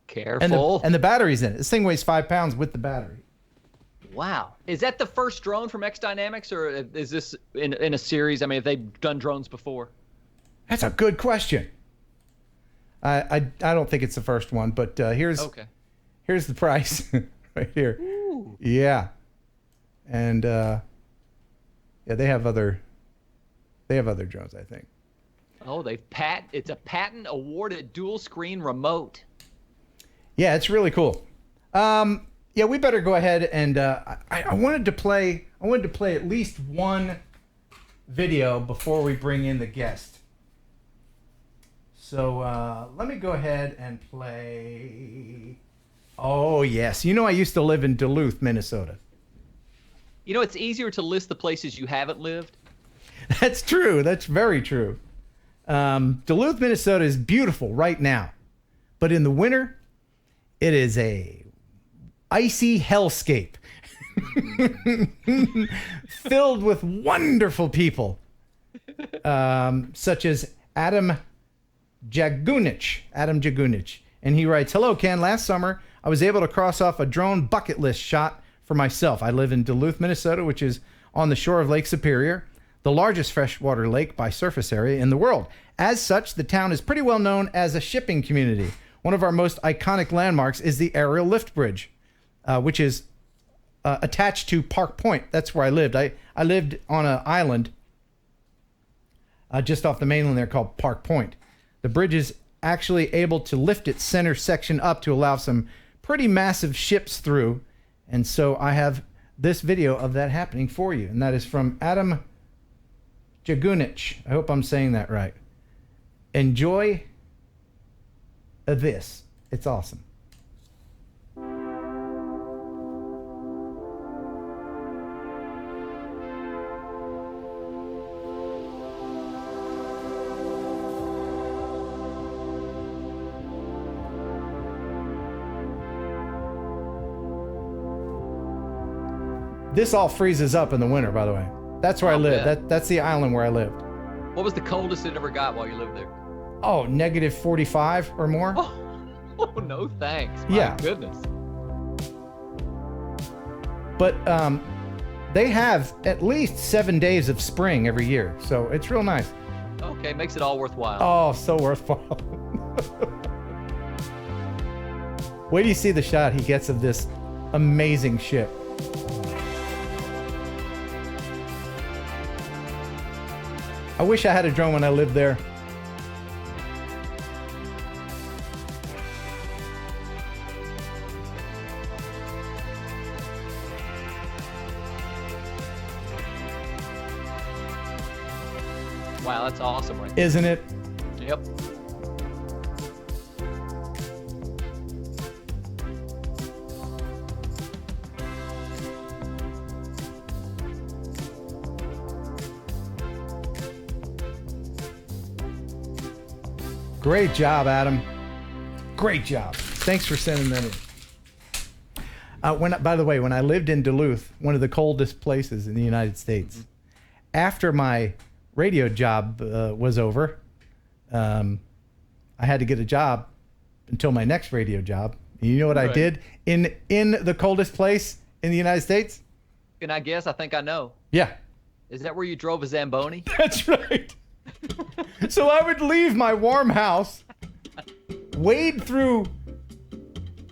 B: Careful.
A: And the battery's in it. This thing weighs 5 pounds with the battery.
B: Wow. Is that the first drone from X Dynamics, or is this in a series? I mean, have they done drones before?
A: That's a good question. I don't think it's the first one, but here's the price right here.
B: Ooh.
A: Yeah. And they have other drones, I think.
B: Oh, it's a patent awarded dual screen remote.
A: Yeah, it's really cool. Yeah, we better go ahead and I wanted to play at least one video before we bring in the guest. So let me go ahead and play. Oh yes, I used to live in Duluth, Minnesota.
B: It's easier to list the places you haven't lived.
A: That's true. That's very true. Duluth, Minnesota is beautiful right now, but in the winter, it is a icy hellscape filled with wonderful people, such as Adam Jagunich. And he writes, "Hello, Ken. Last summer, I was able to cross off a drone bucket list shot for myself. I live in Duluth, Minnesota, which is on the shore of Lake Superior, the largest freshwater lake by surface area in the world. As such, the town is pretty well known as a shipping community. One of our most iconic landmarks is the aerial lift bridge, which is attached to Park Point. That's where I lived. I lived on an island just off the mainland there called Park Point. The bridge is actually able to lift its center section up to allow some pretty massive ships through. And so I have this video of that happening for you. And that is from Adam Jagunich. I hope I'm saying that right. Enjoy this. It's awesome. This all freezes up in the winter, by the way. That's where I live. That's the island where I lived.
B: What was the coldest it ever got while you lived there?
A: Oh, negative 45 or more.
B: Oh no, thanks. My goodness.
A: But they have at least 7 days of spring every year, so it's real nice.
B: Okay, makes it all worthwhile.
A: Oh, so worthwhile. Wait till you see the shot he gets of this amazing ship. I wish I had a drone when I lived there.
B: Wow, that's awesome, right?
A: Isn't it?
B: Yep.
A: Great job, Adam. Great job. Thanks for sending that in. By the way, when I lived in Duluth, one of the coldest places in the United States, after my radio job was over, I had to get a job until my next radio job. And you know what I did in the coldest place in the United States?
B: Can I guess? I think I know.
A: Yeah.
B: Is that where you drove a Zamboni?
A: That's right. So I would leave my warm house, wade through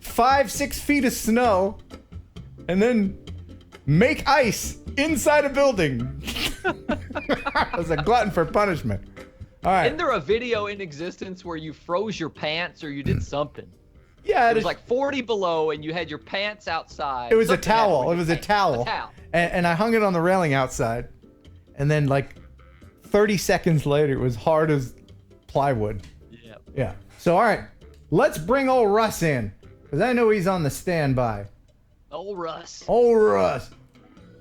A: 5-6 feet of snow, and then make ice inside a building. I was a glutton for punishment. All right.
B: Isn't there a video in existence where you froze your pants or you did something?
A: Yeah,
B: it was like 40 below and you had your pants outside.
A: It was a
B: Something
A: towel.
B: happened
A: It was a
B: with your
A: towel.
B: pants.
A: And I hung it on the railing outside. And then like 30 seconds later, it was hard as plywood.
B: Yeah.
A: Yeah. So, all right, let's bring old Russ in, because I know he's on the standby.
B: Old Russ.
A: Old Russ.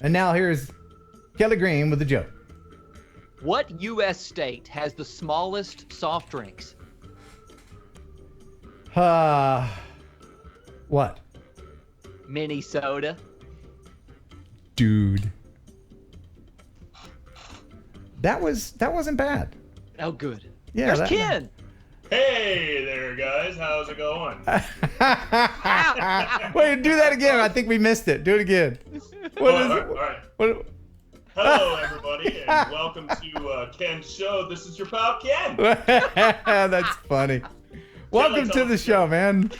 A: And now here's Kelly Green with the joke.
B: What U.S. state has the smallest soft drinks?
A: What?
B: Minnesota.
A: Dude. That wasn't bad.
B: Oh, good.
A: Yeah.
B: There's Ken.
D: Hey there, guys. How's it going?
A: Wait, do that again. I think we missed it. Do it again. What is it?
D: All right.
A: What?
D: Hello, everybody, and welcome to Ken's show. This is your pal, Ken.
A: That's funny. Welcome to the show, man.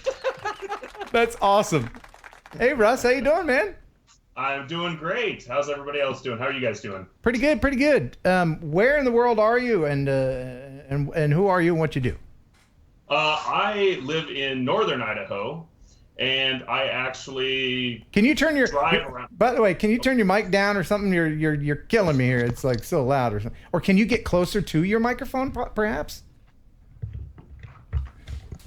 A: That's awesome. Hey, Russ, how you doing, man?
D: I'm doing great. How's everybody else doing? How are you guys doing?
A: Pretty good, pretty good. Where in the world are you, and who are you, and what you do?
D: I live in northern Idaho, and I actually
A: Can you turn your
D: drive around.
A: By the way, can you turn your mic down or something? You're killing me here. It's like so loud or something. Or can you get closer to your microphone, perhaps?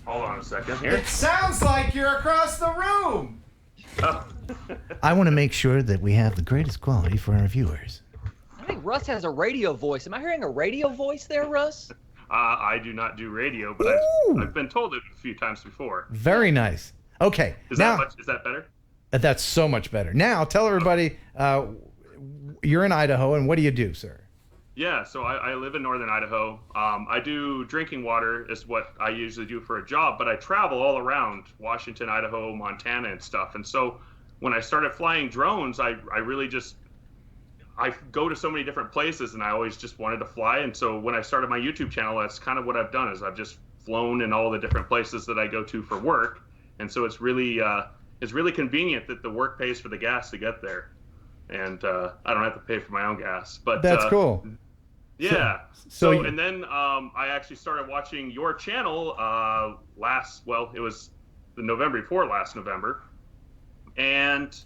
D: Hold on a second here.
A: It sounds like you're across the room.
D: Oh.
A: I want to make sure that we have the greatest quality for our viewers.
B: I think Russ has a radio voice. Am I hearing a radio voice there, Russ?
D: I do not do radio, but I've been told it a few times before.
A: Very nice. Okay.
D: Is that better?
A: That's so much better. Now, tell everybody you're in Idaho, and what do you do, sir?
D: Yeah, so I live in northern Idaho. I do drinking water is what I usually do for a job, but I travel all around Washington, Idaho, Montana, and stuff. And so when I started flying drones, I really just I go to so many different places, and I always just wanted to fly. And so when I started my YouTube channel, that's kind of what I've done is I've just flown in all the different places that I go to for work. And so it's really convenient that the work pays for the gas to get there, and I don't have to pay for my own gas. But
A: that's cool.
D: Yeah. So and then I actually started watching your channel it was the November before last November, and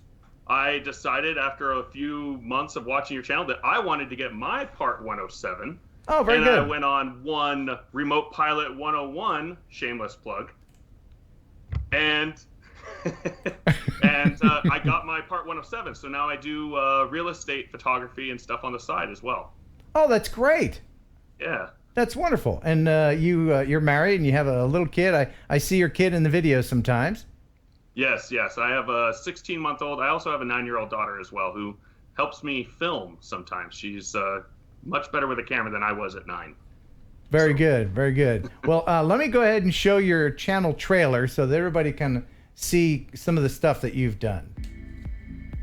D: I decided after a few months of watching your channel that I wanted to get my Part 107.
A: Oh, very good.
D: And I went on one Remote Pilot 101, shameless plug, and I got my Part 107. So now I do real estate photography and stuff on the side as well.
A: Oh, that's great.
D: Yeah.
A: That's wonderful. And you're married and you have a little kid. I see your kid in the videos sometimes.
D: Yes. I have a 16-month-old. I also have a 9-year-old daughter as well who helps me film sometimes. She's much better with a camera than I was at 9.
A: Very good. Very good. Well, let me go ahead and show your channel trailer so that everybody can see some of the stuff that you've done.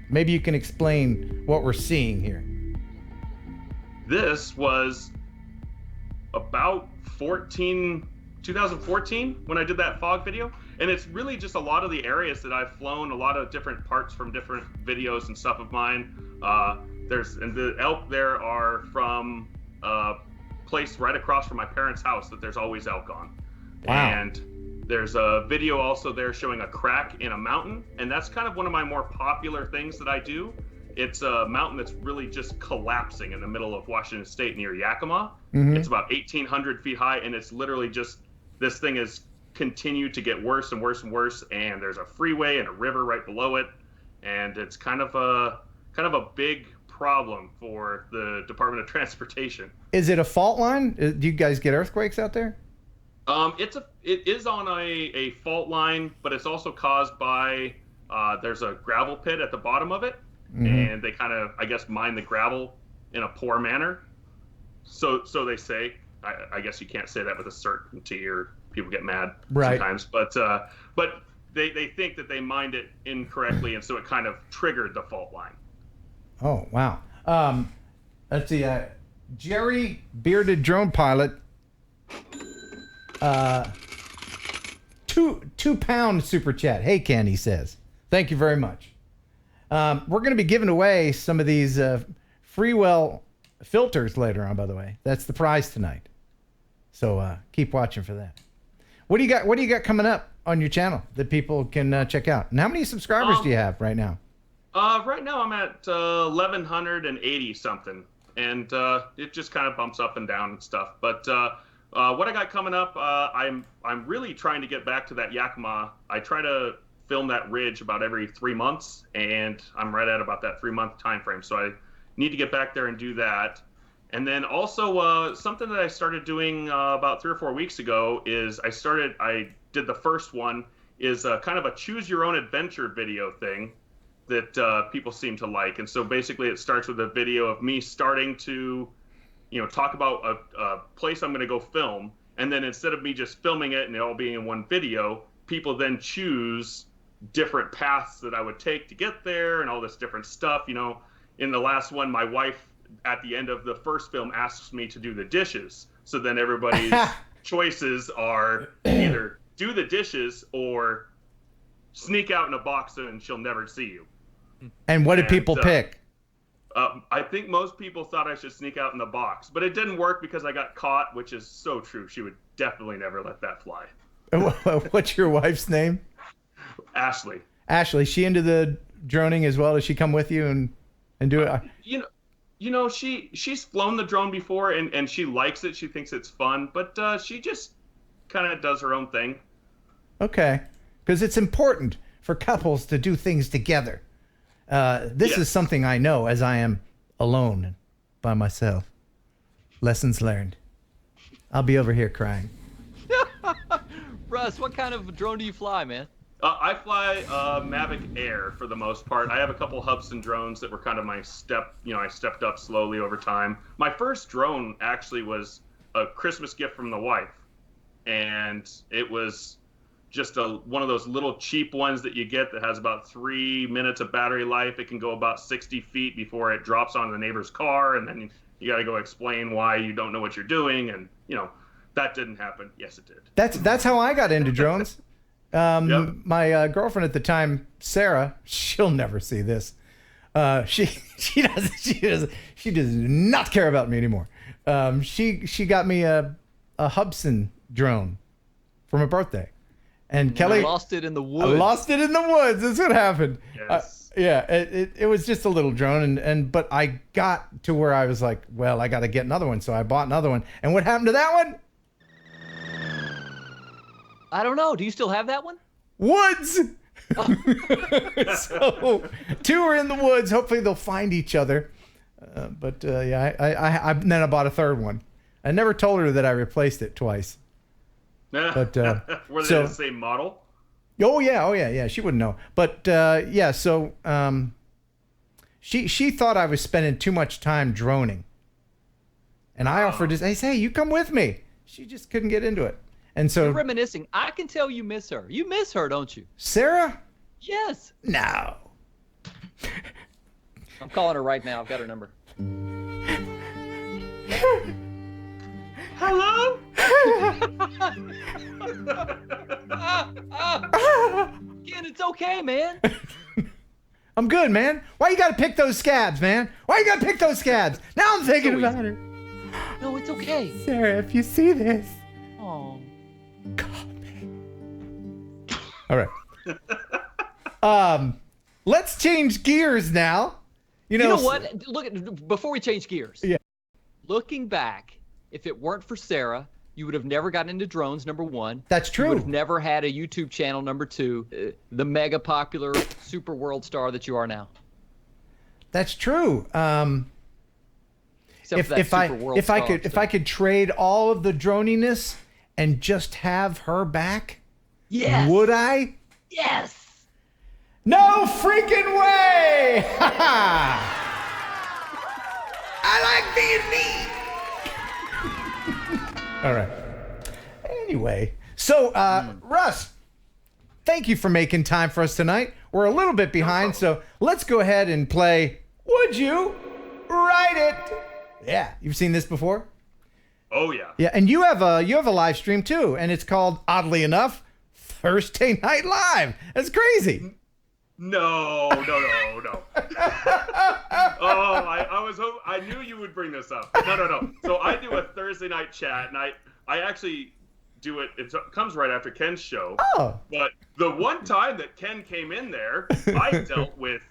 A: Maybe you can explain what we're seeing here.
D: This was about 2014 when I did that fog video. And it's really just a lot of the areas that I've flown, a lot of different parts from different videos and stuff of mine. And the elk there are from a place right across from my parents' house that there's always elk on.
A: Wow.
D: And there's a video also there showing a crack in a mountain. And that's kind of one of my more popular things that I do It's a mountain that's really just collapsing in the middle of Washington State near Yakima.
A: Mhm.
D: It's about 1,800 feet high, and it's literally just, this thing has continued to get worse and worse and worse, and there's a freeway and a river right below it, and it's kind of a big problem for the Department of Transportation.
A: Is it a fault line? Do you guys get earthquakes out there?
D: It is on a fault line, but it's also caused by there's a gravel pit at the bottom of it, and they kind of, I guess, mine the gravel in a poor manner. So they say. I guess you can't say that with a certainty, or people get mad sometimes. But they think that they mined it incorrectly, and so it kind of triggered the fault line.
A: Oh wow. Let's see. Jerry, bearded drone pilot. 2-pound super chat. Hey Ken, he says. Thank you very much. We're going to be giving away some of these Freewell filters later on, by the way. That's the prize tonight. So keep watching for that. What do you got? What do you got coming up on your channel that people can check out? And how many subscribers do you have right now?
D: Right now I'm at 1,180 something, and it just kind of bumps up and down and stuff. But what I got coming up, I'm really trying to get back to that Yakima. I try to film that ridge about every 3 months, and I'm right at about that 3-month time frame. So I need to get back there and do that. And then also something that I started doing about 3 or 4 weeks ago is I did the first one, is kind of a choose your own adventure video thing that people seem to like. And so basically it starts with a video of me starting to, talk about a place I'm going to go film. And then instead of me just filming it and it all being in one video, people then choose different paths that I would take to get there and all this different stuff. In the last one, my wife at the end of the first film asks me to do the dishes. So then everybody's choices are either do the dishes or sneak out in a box and she'll never see you.
A: And what did people pick?
D: I think most people thought I should sneak out in the box, but it didn't work because I got caught, which is so true. She would definitely never let that fly.
A: What's your wife's name?
D: Ashley.
A: Ashley, she into the droning as well? Does she come with you and do it?
D: She's flown the drone before and she likes it. She thinks it's fun, but she just kind of does her own thing.
A: Okay, because it's important for couples to do things together. This is something I know as I am alone by myself. Lessons learned. I'll be over here crying.
B: Russ, what kind of drone do you fly, man?
D: I fly Mavic Air for the most part. I have a couple Hubsan drones that were kind of my step, I stepped up slowly over time. My first drone actually was a Christmas gift from the wife. And it was just one of those little cheap ones that you get that has about 3 minutes of battery life. It can go about 60 feet before it drops on the neighbor's car. And then you got to go explain why you don't know what you're doing. And, that didn't happen. Yes, it did.
A: That's how I got into drones. My girlfriend at the time, Sarah, she'll never see this. She does not care about me anymore. She got me a Hubsan drone for my birthday, and Kelly
B: lost it in the woods.
A: I lost it in the woods. That's what happened.
D: Yes.
A: It was just a little drone, but I got to where I was like, well, I got to get another one, so I bought another one. And what happened to that one?
B: I don't know. Do you still have that one?
A: Woods. So 2 are in the woods. Hopefully they'll find each other. But then I bought a third one. I never told her that I replaced it twice. But
D: were they the same model?
A: Oh yeah. She wouldn't know. But so she thought I was spending too much time droning, and I offered to say, "Hey, you come with me." She just couldn't get into it. And so
B: you're reminiscing. I can tell you miss her. You miss her, don't you?
A: Sarah?
B: Yes.
A: No.
B: I'm calling her right now. I've got her number.
D: Hello?
B: Ken, it's okay, man.
A: I'm good, man. Why you gotta pick those scabs, man? Why you gotta pick those scabs? Now I'm thinking about her.
B: No, it's okay.
A: Sarah, if you see this.
B: Oh.
A: All right. Let's change gears now. You
B: know what? Look, before we change gears.
A: Yeah.
B: Looking back, if it weren't for Sarah, you would have never gotten into drones, number one.
A: That's true.
B: You would have never had a YouTube channel, number two. The mega popular super world star that you are now.
A: That's true.
B: Except for that super world
A: if I
B: star
A: could
B: stuff.
A: if I could trade all of the droniness and just have her back,
B: Yes.
A: would I?
B: Yes.
A: No freaking way! I like being me. All right. Anyway, so Russ, thank you for making time for us tonight. We're a little bit behind, so let's go ahead and play Would You Write It? Yeah, you've seen this before?
D: Oh yeah.
A: Yeah, and you have a live stream too, and it's called, oddly enough, Thursday Night Live. That's crazy.
D: No. Oh, I knew you would bring this up. No. So I do a Thursday night chat, and I actually do it. It comes right after Ken's show.
A: Oh.
D: But the one time that Ken came in there, I dealt with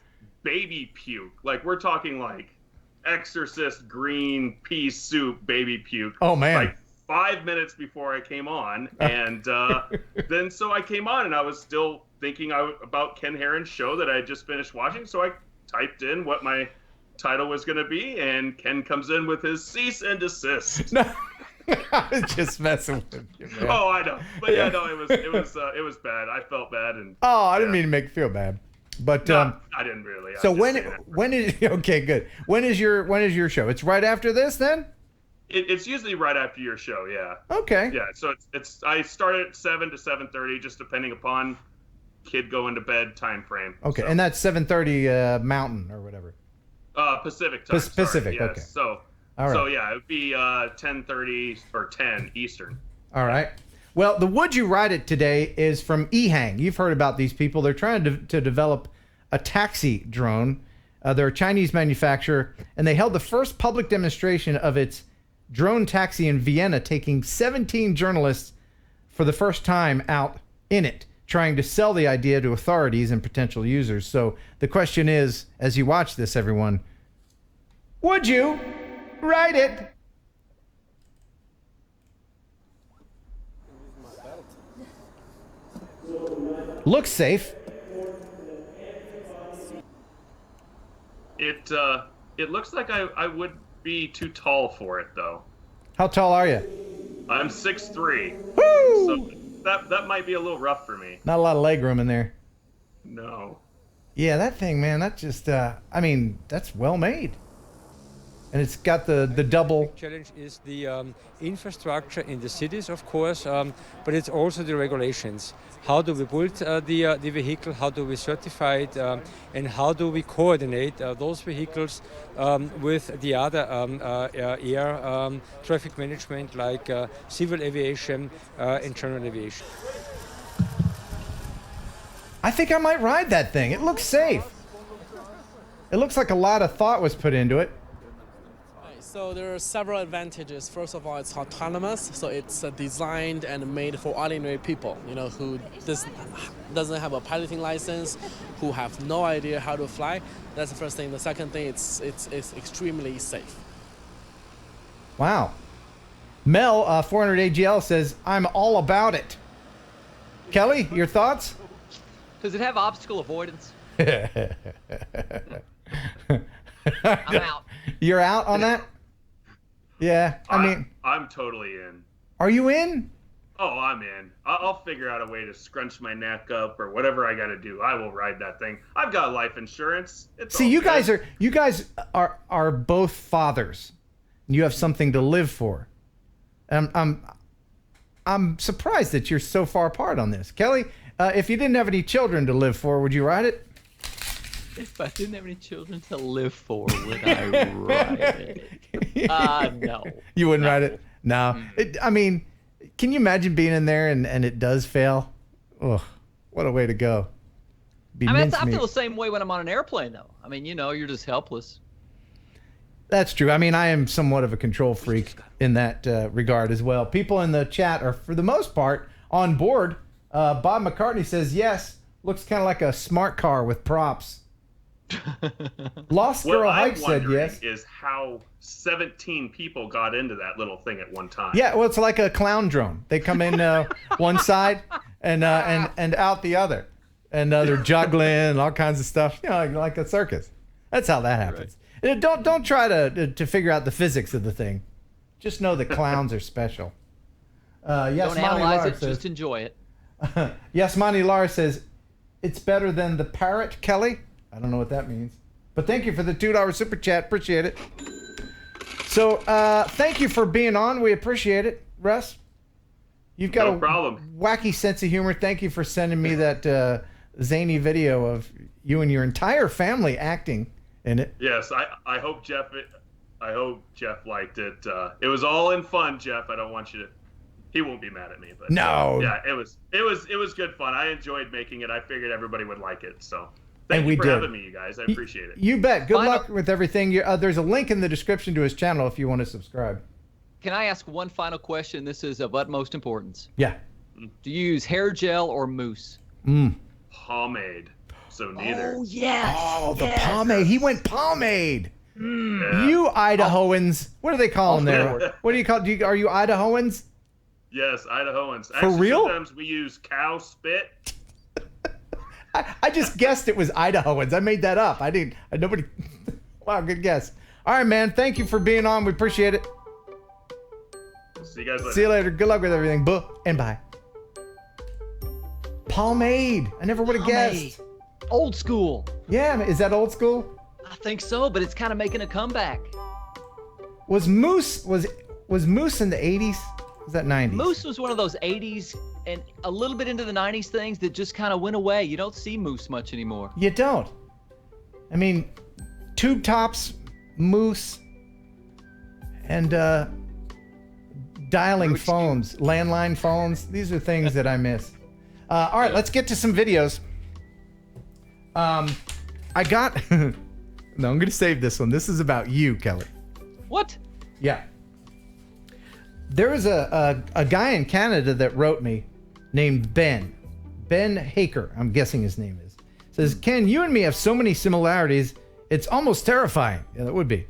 D: baby puke. Like, we're talking like Exorcist green pea soup baby puke.
A: Oh, man.
D: Like 5 minutes before I came on, and then so I came on, and I was still thinking about Ken Heron's show that I had just finished watching, so I typed in what my title was going to be, and Ken comes in with his cease and desist.
A: No, I was just messing with you, man.
D: Oh, I know, but yeah, no, it was bad. I felt bad, and
A: Oh, I didn't mean to make you feel bad, but
D: no, I didn't really.
A: So
D: I'm just saying it.
A: when is okay? Good. When is your show? It's right after this, then.
D: It's usually right after your show, yeah.
A: Okay.
D: Yeah, so it's I start at 7 to 7:30, just depending upon kid going to bed time frame.
A: Okay,
D: So,
A: and that's 7:30 Mountain or whatever.
D: Pacific time.
A: Pacific,
D: Sorry, yes.
A: okay.
D: So
A: All right.
D: so yeah, it would be 10:30 or 10 Eastern.
A: All right. Well, the Would You Write It today is from Ehang. You've heard about these people. They're trying to develop a taxi drone. They're a Chinese manufacturer, and they held the first public demonstration of its drone taxi in Vienna, taking 17 journalists for the first time out in it, trying to sell the idea to authorities and potential users. So the question is, as you watch this, everyone, would you write it? Looks safe.
D: It looks like I would be too tall for it though.
A: How tall are you?
D: I'm 6'3".
A: Woo!
D: So that might be a little rough for me.
A: Not a lot of leg room in there.
D: No.
A: Yeah, that thing, man, that just, I mean, that's well made. And it's got the double.
F: Challenge is the infrastructure in the cities, of course, but it's also the regulations. How do we build the vehicle? How do we certify it? And how do we coordinate those vehicles with the other air traffic management, like civil aviation and general aviation?
A: I think I might ride that thing. It looks safe. It looks like a lot of thought was put into it.
G: So there are several advantages. First of all, it's autonomous, so it's designed and made for ordinary people, you know, who doesn't have a piloting license, who have no idea how to fly. That's the first thing. The second thing, it's extremely safe.
A: Wow. Mel, 400 AGL says, I'm all about it. Kelly, your thoughts?
B: Does it have obstacle avoidance? I'm out.
A: You're out on that? Yeah, I mean,
D: I'm totally in.
A: are you in?
D: Oh, I'm in. I'll figure out a way to scrunch my neck up or whatever I got to do. I will ride that thing. I've got life insurance. It's
A: See,
D: all
A: you
D: good.
A: guys are both fathers. You have something to live for. I'm surprised that you're so far apart on this. Kelly, if you didn't have any children to live for, would you ride it?
B: If I didn't have any children to live for, would I ride it? No.
A: You wouldn't ride it? No. I mean, can you imagine being in there and it does fail? Ugh, what a way to go. Be
B: I mean, I
A: mincemeat.
B: feel the same way when I'm on an airplane, though. I mean, you know, you're just helpless.
A: That's true. I mean, I am somewhat of a control freak in that regard as well. People in the chat are, for the most part, on board. Bob McCartney says, yes, looks kind of like a smart car with props. Lost
D: What
A: Girl
D: I'm
A: Hike said
D: wondering
A: yes.
D: is how 17 people got into that little thing at one time.
A: Yeah, well, it's like a clown drone. They come in one side and out the other, and they're juggling and all kinds of stuff. You know, like a circus. That's how that happens. Don't try to figure out the physics of the thing. Just know that clowns are special. Yes,
B: Don't analyze it, just enjoy it.
A: Yes, Monty Lar says it's better than the parrot, Kelly. I don't know what that means, but thank you for the $2 super chat. Appreciate it. So thank you for being on. We appreciate it, Russ. You've got
D: No problem.
A: wacky sense of humor. Thank you for sending me that zany video of you and your entire family acting in it.
D: Yes, I hope Jeff liked it. It was all in fun, Jeff. I don't want you to. He won't be mad at me, but
A: No.
D: Yeah, it was good fun. I enjoyed making it. I figured everybody would like it. So thank
A: And
D: you
A: we
D: for
A: did.
D: having me, you guys. I appreciate it.
A: You bet. Good luck with everything. There's a link in the description to his channel if you want to subscribe.
B: Can I ask one final question? This is of utmost importance.
A: Yeah.
B: Do you use hair gel or mousse?
D: Pomade. So neither.
B: Oh, yes.
A: Oh, the pomade. He went pomade. You Idahoans. What do they call them there? What do you call? Are you Idahoans?
D: Yes, Idahoans.
A: For real?
D: Sometimes we use cow spit.
A: I just guessed it was Idahoans. I made that up. Nobody. Wow, good guess. All right, man. Thank you for being on. We appreciate it.
D: See you guys later.
A: See you later. Good luck with everything. Buh and bye. Pomade. I never would have guessed.
B: Old school.
A: Yeah, is that old school?
B: I think so, but it's kind of making a comeback.
A: Was mousse in the 80s? Was that 90s?
B: Mousse was one of those 80s and a little bit into the 90s things that just kind of went away. You don't see mousse much anymore.
A: You don't. I mean, tube tops, mousse, and dialing phones, landline phones. These are things that I miss. All right, let's get to some videos. I got... No, I'm going to save this one. This is about you, Kelly.
B: What?
A: Yeah. There was a guy in Canada that wrote me named Ben Haker, I'm guessing his name is. Says, Ken, you and me have so many similarities, it's almost terrifying. Yeah, that would be.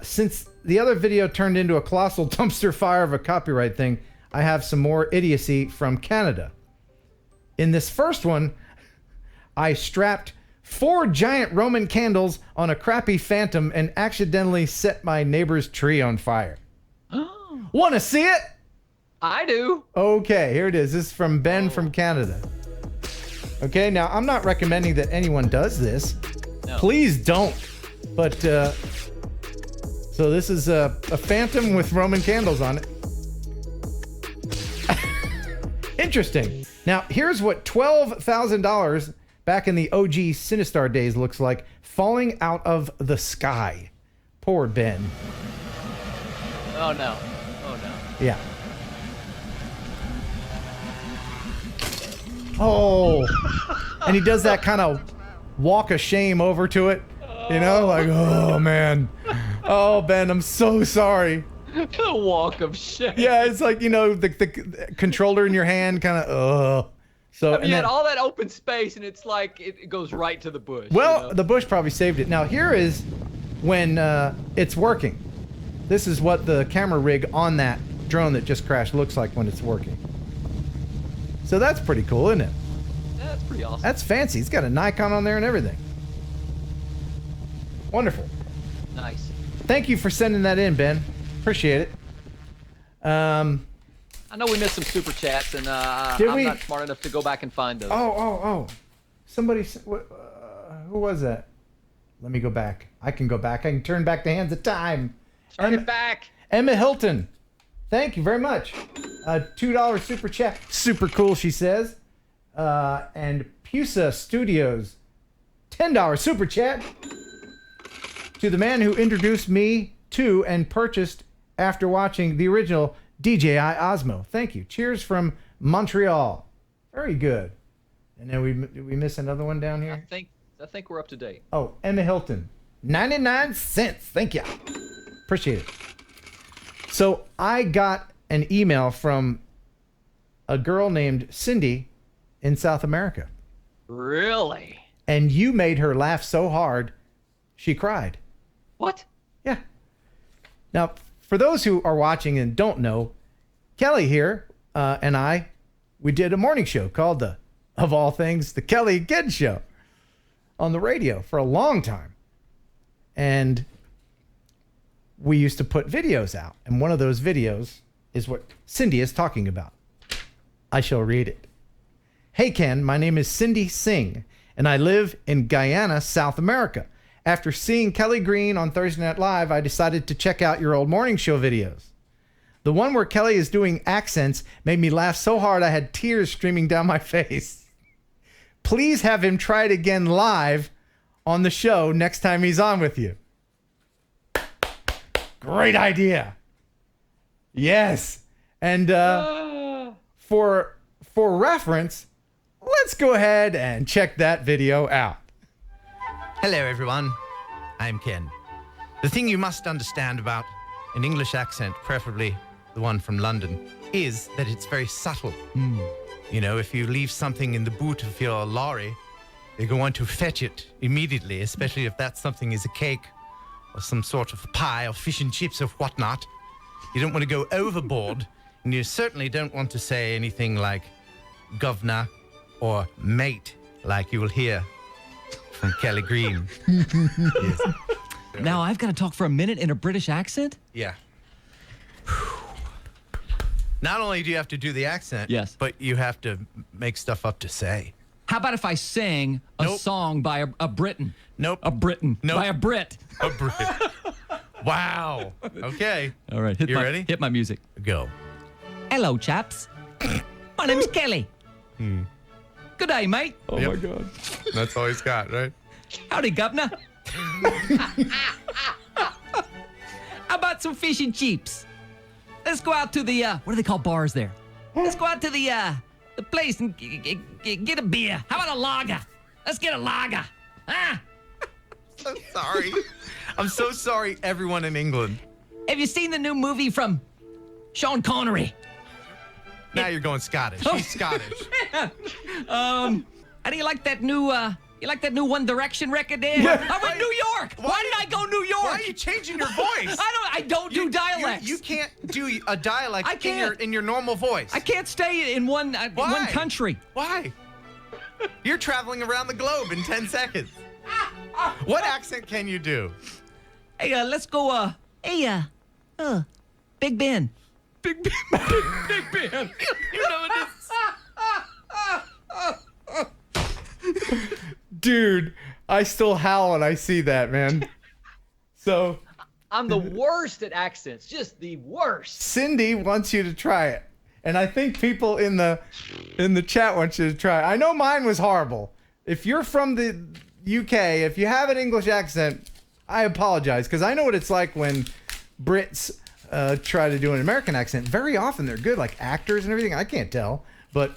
A: Since the other video turned into a colossal dumpster fire of a copyright thing, I have some more idiocy from Canada. In this first one, I strapped 4 giant Roman candles on a crappy Phantom and accidentally set my neighbor's tree on fire. Want to see it?
B: I do.
A: Okay, here it is. This is from Ben from Canada. Okay, now I'm not recommending that anyone does this.
B: No.
A: Please don't. But, so this is a Phantom with Roman candles on it. Interesting. Now, here's what $12,000 back in the OG Sinistar days looks like falling out of the sky. Poor Ben.
B: Oh, no. Oh, no.
A: Yeah. Oh. And he does that kind of walk of shame over to it. You know, like, oh, man. Oh, Ben, I'm so sorry.
B: The walk of shame.
A: Yeah, it's like, you know, the controller in your hand kind of, So,
B: I mean, you had all that open space, and it's like it goes right to the bush.
A: Well,
B: you know?
A: the bush probably saved it. Now, here is when it's working. This is what the camera rig on that drone that just crashed looks like when it's working. So that's pretty cool, isn't it?
B: Yeah, that's pretty awesome.
A: That's fancy. It's got a Nikon on there and everything. Wonderful.
B: Nice.
A: Thank you for sending that in, Ben. Appreciate it.
B: I know we missed some super chats, and I'm not smart enough to go back and find those.
A: Oh. Somebody, who was that? Let me go back. I can go back. I can turn back the hands of time.
B: Turn it back.
A: Emma Hilton. Thank you very much. $2 super chat. Super cool, she says. And Pusa Studios. $10 super chat. To the man who introduced me to and purchased after watching the original DJI Osmo. Thank you. Cheers from Montreal. Very good. And then we miss another one down here?
B: I think we're up to date.
A: Oh, Emma Hilton. 99 cents. Thank you. Appreciate it. So I got an email from a girl named Cindy in South America.
B: Really?
A: and you made her laugh so hard, she cried.
B: What?
A: Yeah. Now, for those who are watching and don't know, Kelly here and we did a morning show called the, of all things, the Kelly and Ken Show on the radio for a long time. And we used to put videos out. And one of those videos is what Cindy is talking about. I shall read it. Hey, Ken, my name is Cindy Singh, and I live in Guyana, South America. After seeing Kelly Green on Thursday Night Live, I decided to check out your old morning show videos. The one where Kelly is doing accents made me laugh so hard I had tears streaming down my face. Please have him try it again live on the show next time he's on with you. Great idea. Yes. And for reference, let's go ahead and check that video out.
H: Hello, everyone. I'm Ken. The thing you must understand about an English accent, preferably the one from London, is that it's very subtle. You know, if you leave something in the boot of your lorry, they go on to fetch it immediately, especially if that something is a cake or some sort of pie or fish and chips or whatnot. You don't want to go overboard, and you certainly don't want to say anything like governor or mate, like you will hear from Kelly Green. Yes.
I: Now I've got to talk for a minute in a British accent?
H: Yeah. Not only do you have to do the accent,
I: yes,
H: but you have to make stuff up to say.
I: How about if I sang a song by a Briton?
H: Nope.
I: A Briton.
H: Nope.
I: By a Brit.
H: A Brit. Wow. Okay.
I: All right.
H: You ready?
I: Hit my music.
H: Go.
I: Hello, chaps. My name's Kelly. Good day, mate.
H: Oh, my God. That's all he's got, right?
I: Howdy, governor. How about some fish and chips? Let's go out to the, what do they call bars there? Let's go out to the place and get a beer. How about a lager? Let's get a lager. Ah.
H: So sorry. I'm so sorry, everyone in England.
I: Have you seen the new movie from Sean Connery?
H: Now you're going Scottish. He's Scottish.
I: How do you like that new, you like that new One Direction record there?
H: Yeah.
I: I'm in New York. Why did I go New York?
H: Why are you changing your voice?
I: I don't do dialects.
H: You can't do a dialect
I: I can't.
H: in your normal voice.
I: I can't stay in one country.
H: Why? You're traveling around the globe in 10 seconds. What accent can you do?
I: Hey, let's go, Big Ben. Big Ben. Big Ben.
H: You know it is.
A: Dude, I still howl when I see that, man. So
B: I'm the worst at accents, just the worst.
A: Cindy wants you to try it. And I think people in the chat want you to try it. I know mine was horrible. If you're from the UK, if you have an English accent, I apologize, because I know what it's like when Brits try to do an American accent. Very often they're good, like actors and everything. I can't tell, but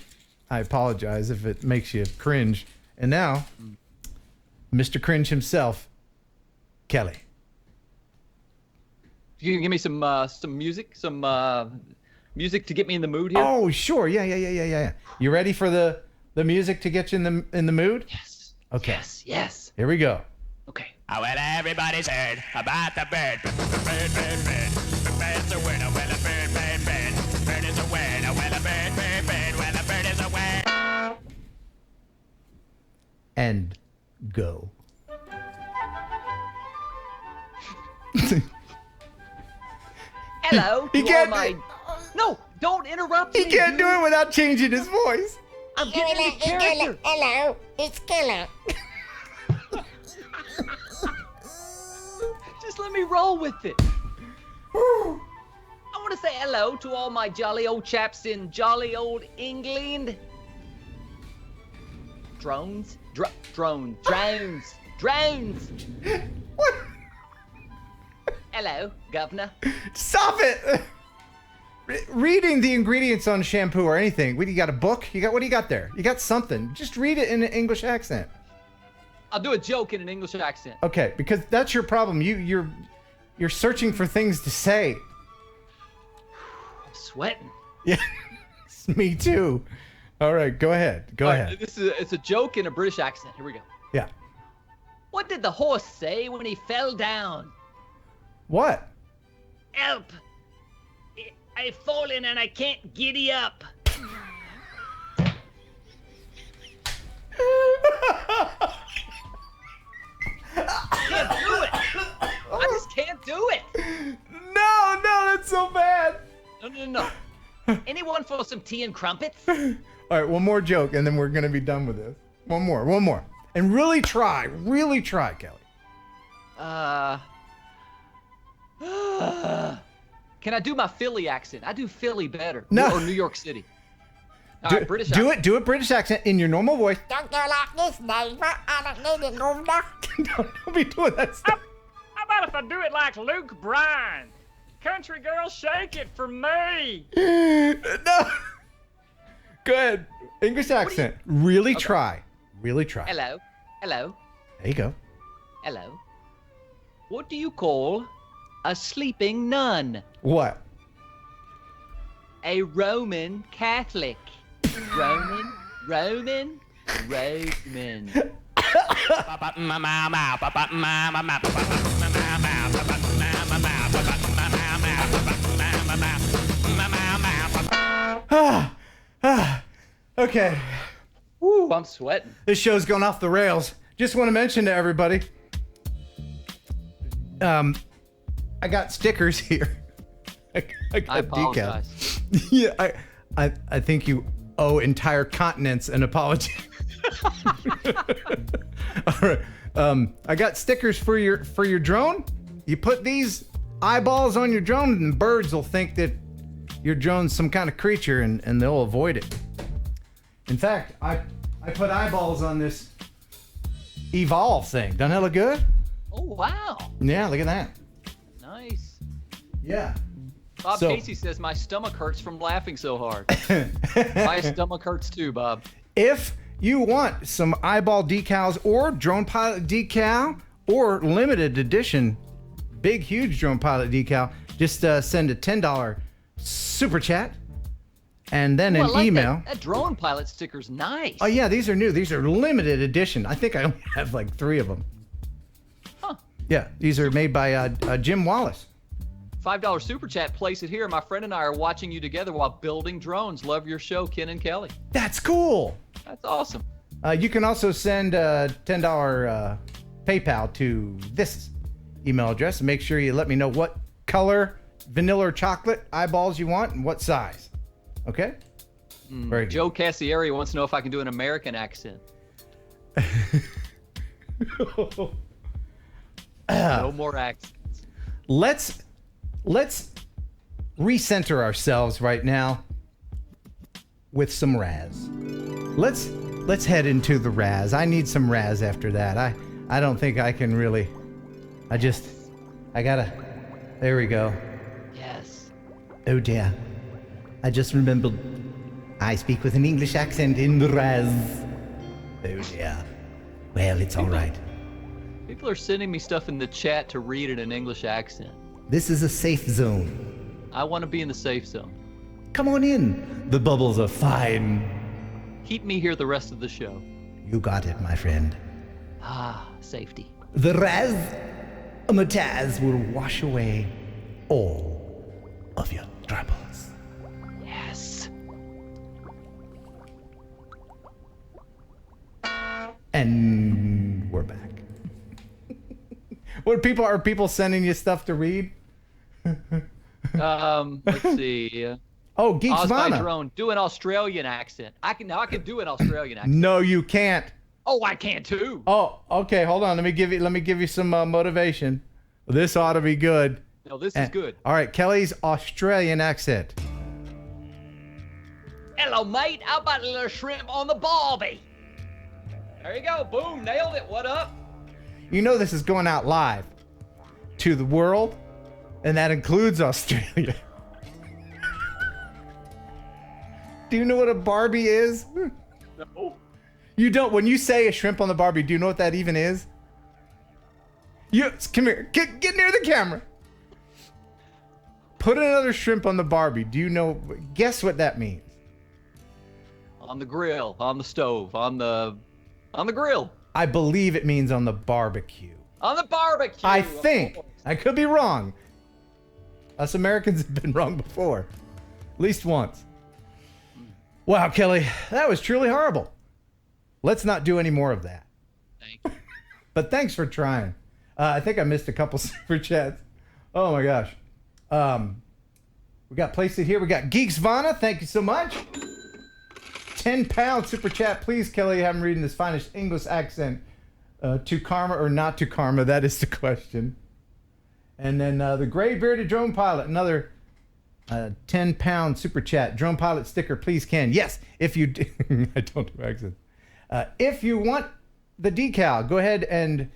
A: I apologize if it makes you cringe. And now, Mr. Cringe himself, Kelly.
B: You can give me some music, music to get me in the mood here.
A: Oh, sure. Yeah. You ready for the music to get you in the mood?
B: Yes.
A: Okay.
B: Yes.
A: Here we go.
B: Okay.
L: Oh, well, everybody's heard about the bird. Bird. Bird's a winner. Well, a bird. Bird is a winner. Well, a bird. Well, a bird is a winner.
A: And go.
B: Hello.
A: He
B: to
A: can't.
B: all my... No, don't interrupt me.
A: He can't do it without changing his voice.
B: I'm getting into character.
J: Hello, it's Killer.
B: Just let me roll with it. I want to say hello to all my jolly old chaps in jolly old England. Drones. Drones.
A: What?
B: Hello, governor.
A: Stop it! Reading the ingredients on shampoo or anything. What, you got a book? What do you got there? You got something. Just read it in an English accent.
B: I'll do a joke in an English accent.
A: Okay, because that's your problem. You're searching for things to say.
B: I'm sweating.
A: Yeah, me too. All right, go ahead. Go ahead.
B: It's a joke in a British accent. Here we go.
A: Yeah.
B: What did the horse say when he fell down?
A: What?
B: Help! I've fallen and I can't giddy up. Can't do it. I just can't do it.
A: No, that's so bad.
B: No. Anyone for some tea and crumpets?
A: All right, one more joke, and then we're gonna be done with this. One more, and really try, Kelly.
B: Can I do my Philly accent? I do Philly better.
A: No.
B: Or New York City. All right, British
A: do
B: accent.
A: it British accent in your normal voice.
J: Don't you like this neighbor? I don't need it, governor.
A: Don't be doing that stuff.
K: How about if I do it like Luke Bryan? Country girl, shake it for me.
A: No. Go ahead. English accent. Really try.
B: Hello.
A: There you go.
B: Hello. What do you call a sleeping nun?
A: What?
B: A Roman Catholic. Roman.
A: Okay.
B: Woo, I'm sweating.
A: This show's going off the rails. Just want to mention to everybody, I got stickers here. I got
B: apologize.
A: decals. Yeah, I think you owe entire continents an apology. All right. I got stickers for your drone. You put these eyeballs on your drone, and birds will think that your drone's some kind of creature, and they'll avoid it. In fact, I put eyeballs on this Evolve thing. Doesn't that look good?
B: Oh, wow.
A: Yeah, look at that.
B: Nice.
A: Yeah.
B: Bob Casey says my stomach hurts from laughing so hard. My stomach hurts too, Bob.
A: If you want some eyeball decals or drone pilot decal or limited edition big huge drone pilot decal, just send a $10 super chat and then an email.
B: That drone pilot sticker's nice.
A: Oh yeah, these are new. These are limited edition. I think I only have like 3 of them.
B: Huh.
A: Yeah, these are made by Jim Wallace.
B: $5 super chat, place it here. My friend and I are watching you together while building drones. Love your show, Ken and Kelly.
A: That's cool.
B: That's awesome.
A: You can also send $10 PayPal to this email address. Make sure you let me know what color, vanilla or chocolate eyeballs you want and what size. Okay? Very good.
B: Joe Cassieri wants to know if I can do an American accent. No more accents.
A: Let's recenter ourselves right now with some Raz. Let's head into the Raz. I need some Raz after that. I don't think I can really. I gotta. There we go.
B: Yes.
A: Oh dear. I just remembered. I speak with an English accent in the Raz. Oh dear. Well, it's all right.
B: People are sending me stuff in the chat to read in an English accent.
A: This is a safe zone.
B: I want to be in the safe zone.
A: Come on in. The bubbles are fine.
B: Keep me here the rest of the show.
A: You got it, my friend.
B: Ah, safety.
A: The Razzmatazz will wash away all of your troubles.
B: Yes.
A: And we're back. What are people sending you stuff to read?
B: Let's see.
A: Oh, Geeks
B: Oz by
A: Vana.
B: Drone. Do an Australian accent. I can do an Australian accent.
A: No, you can't.
B: Oh, I can too.
A: Oh, okay. Hold on. Let me give you some motivation. This ought to be good.
B: No, this is good.
A: All right, Kelly's Australian accent.
B: Hello, mate. How about a little shrimp on the barbie? There you go. Boom. Nailed it. What up?
A: You know this is going out live to the world, and that includes Australia. Do you know what a Barbie is?
B: No.
A: You don't. When you say a shrimp on the Barbie, do you know what that even is? Come here. Get near the camera. Put another shrimp on the Barbie. Do you know? Guess what that means?
B: On the grill, on the stove, on the grill.
A: I believe it means on the barbecue.
B: On the barbecue.
A: I think. I could be wrong. Us Americans have been wrong before. At least once. Wow, Kelly, that was truly horrible. Let's not do any more of that.
B: Thank you.
A: But thanks for trying. I think I missed a couple super chats. Oh my gosh. We got placed it here. We got Geeks Vana. Thank you so much. 10-pound super chat. Please, Kelly, have him reading this finest English accent. To Karma or not to Karma? That is the question. And then the gray bearded drone pilot. Another 10-pound super chat. Drone pilot sticker, please, Ken. Yes, if you do. I don't do accents. If you want the decal, go ahead and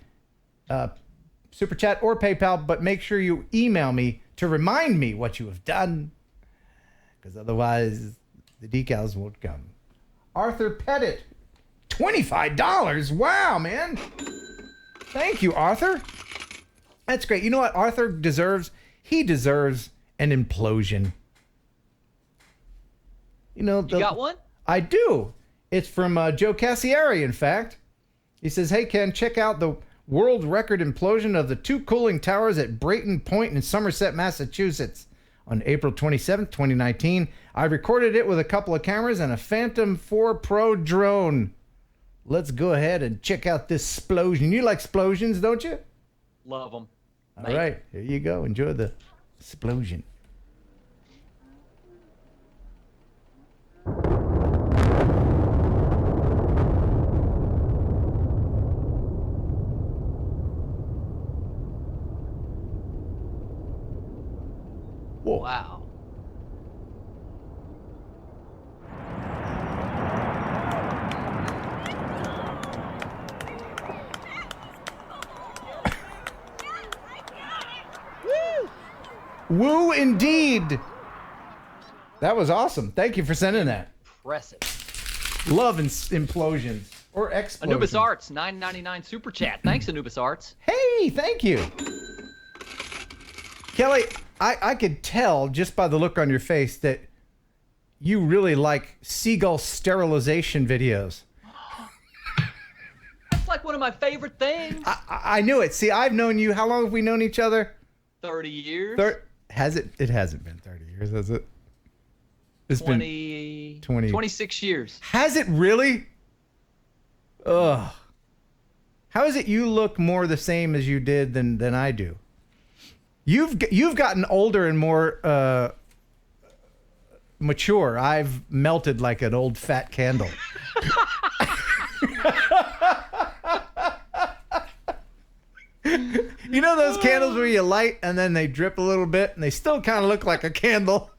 A: super chat or PayPal, but make sure you email me to remind me what you have done, because otherwise the decals won't come. Arthur Pettit, $25. Wow, man. Thank you, Arthur. That's great. You know what Arthur deserves? He deserves an implosion. You know,
B: You got one?
A: I do. It's from Joe Cassieri, in fact. He says, hey, Ken, check out the world record implosion of the two cooling towers at Brayton Point in Somerset, Massachusetts on April 27th, 2019. I recorded it with a couple of cameras and a Phantom 4 Pro drone. Let's go ahead and check out this explosion. You like explosions, don't you?
B: Love them.
A: All right, here you go. Enjoy the explosion. Whoa.
B: Wow.
A: Woo, indeed. That was awesome. Thank you for sending that.
B: Impressive.
A: Love implosions or explosions.
B: Anubis Arts, $9.99 super chat. Thanks, Anubis Arts.
A: Hey, thank you. Kelly, I could tell just by the look on your face that you really like Seagull sterilization videos.
B: That's like one of my favorite things.
A: I knew it. See, I've known you. How long have we known each other?
B: 30 years.
A: Has it? It hasn't been 30 years, has it? It's
B: 20, 26 years.
A: Has it really? Ugh. How is it you look more the same as you did than I do? You've gotten older and more mature. I've melted like an old fat candle. You know those candles where you light and then they drip a little bit and they still kind of look like a candle?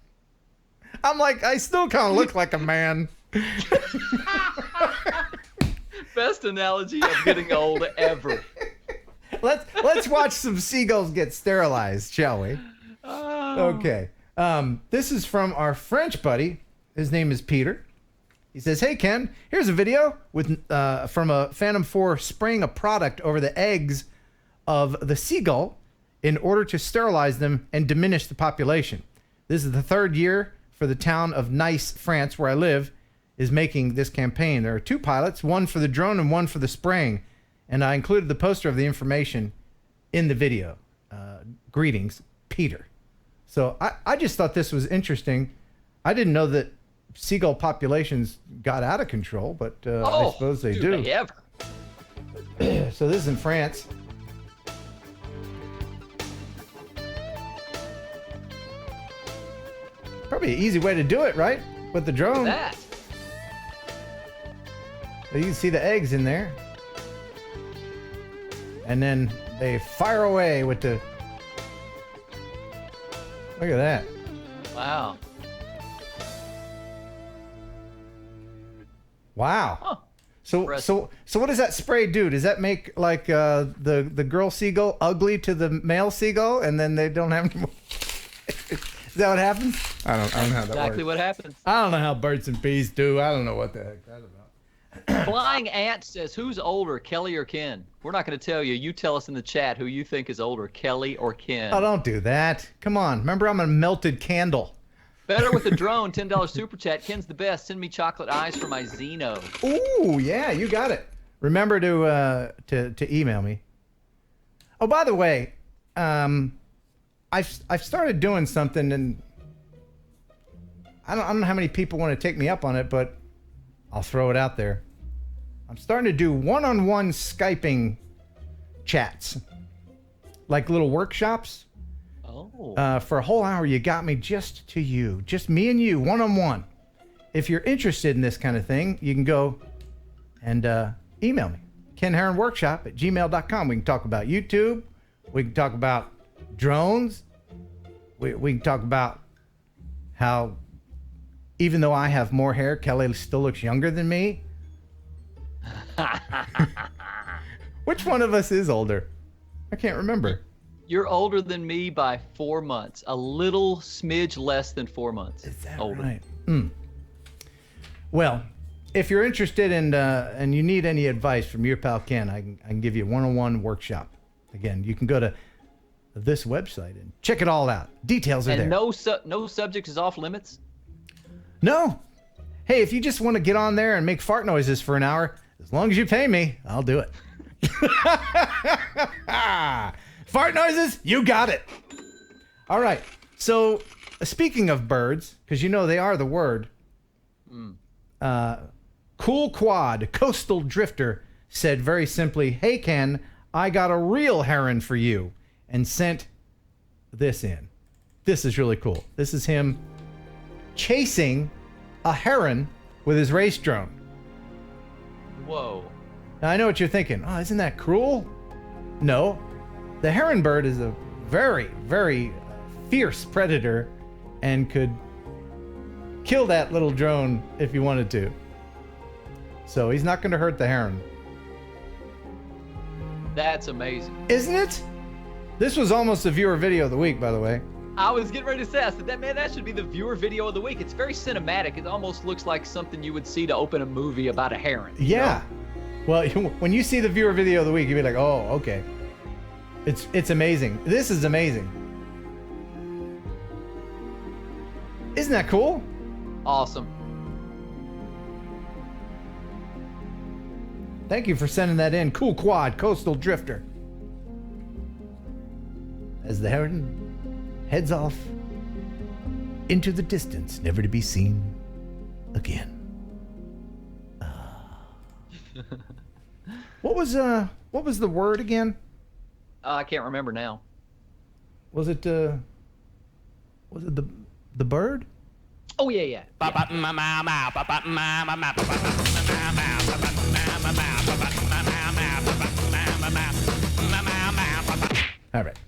A: I'm like, I still kind of look like a man.
B: Best analogy of getting old ever.
A: Let's watch some seagulls get sterilized, shall we? Okay. This is from our French buddy. His name is Peter. He says, hey, Ken, here's a video with from a Phantom 4 spraying a product over the eggs of the seagull in order to sterilize them and diminish the population. This is the third year for the town of Nice, France, where I live, is making this campaign. There are two pilots, one for the drone and one for the spraying. And I included the poster of the information in the video. Greetings, Peter. So I just thought this was interesting. I didn't know that seagull populations got out of control, but I suppose they do.
B: They ever.
A: So this is in France. Probably an easy way to do it, right? With the drone.
B: Look at that.
A: So you can see the eggs in there. And then they fire away with the... Look at that.
B: Wow.
A: Wow.
B: Huh.
A: So what does that spray do? Does that make like the girl seagull ugly to the male seagull, and then they don't have any more? Is that what happens? I don't know how that works.
B: Exactly what happens.
A: I don't know how birds and bees do. I don't know what the heck that's about.
B: Flying Ant says, who's older, Kelly or Ken? We're not going to tell you. You tell us in the chat who you think is older, Kelly or Ken.
A: Oh, don't do that. Come on. Remember, I'm a melted candle.
B: Better with the drone, $10 super chat. Ken's the best. Send me chocolate eyes for my Xeno.
A: Ooh, yeah, you got it. remember to email me. Oh, by the way, I've started doing something, and I don't know how many people want to take me up on it, but I'll throw it out there. I'm starting to do one-on-one Skyping chats, like little workshops.
B: Oh.
A: For a whole hour, you got me just me and you, one-on-one. If you're interested in this kind of thing, you can go and email me, kenheronworkshop@gmail.com. We can talk about YouTube. We can talk about drones. We can talk about how, even though I have more hair, Kelly still looks younger than me. Which one of us is older? I can't remember.
B: You're older than me by 4 months. A little smidge less than 4 months.
A: Is that
B: older.
A: right? Well, if you're interested in and you need any advice from your pal Ken, I can give you a one-on-one workshop. Again, you can go to this website and check it all out. Details are there.
B: And no subject is off limits?
A: No. Hey, if you just want to get on there and make fart noises for an hour, as long as you pay me, I'll do it. Fart noises, you got it. All right. So, speaking of birds, because you know they are the word, Cool Quad Coastal Drifter said very simply, "Hey Ken, I got a real heron for you," and sent this in. This is really cool. This is him chasing a heron with his race drone.
B: Whoa.
A: Now, I know what you're thinking. Oh, isn't that cruel? No. The heron bird is a very, very fierce predator and could kill that little drone if he wanted to. So he's not going to hurt the heron.
B: That's amazing.
A: Isn't it? This was almost a viewer video of the week, by the way.
B: I was getting ready to say, I said, that should be the viewer video of the week. It's very cinematic. It almost looks like something you would see to open a movie about a heron.
A: Yeah. Well, when you see the viewer video of the week, you'll be like, oh, okay. It's amazing. This is amazing. Isn't that cool?
B: Awesome.
A: Thank you for sending that in. Cool Quad Coastal Drifter. As the heron heads off into the distance, never to be seen again. What was the word again?
B: I can't remember now.
A: Was it the bird?
B: Oh yeah.
A: All right.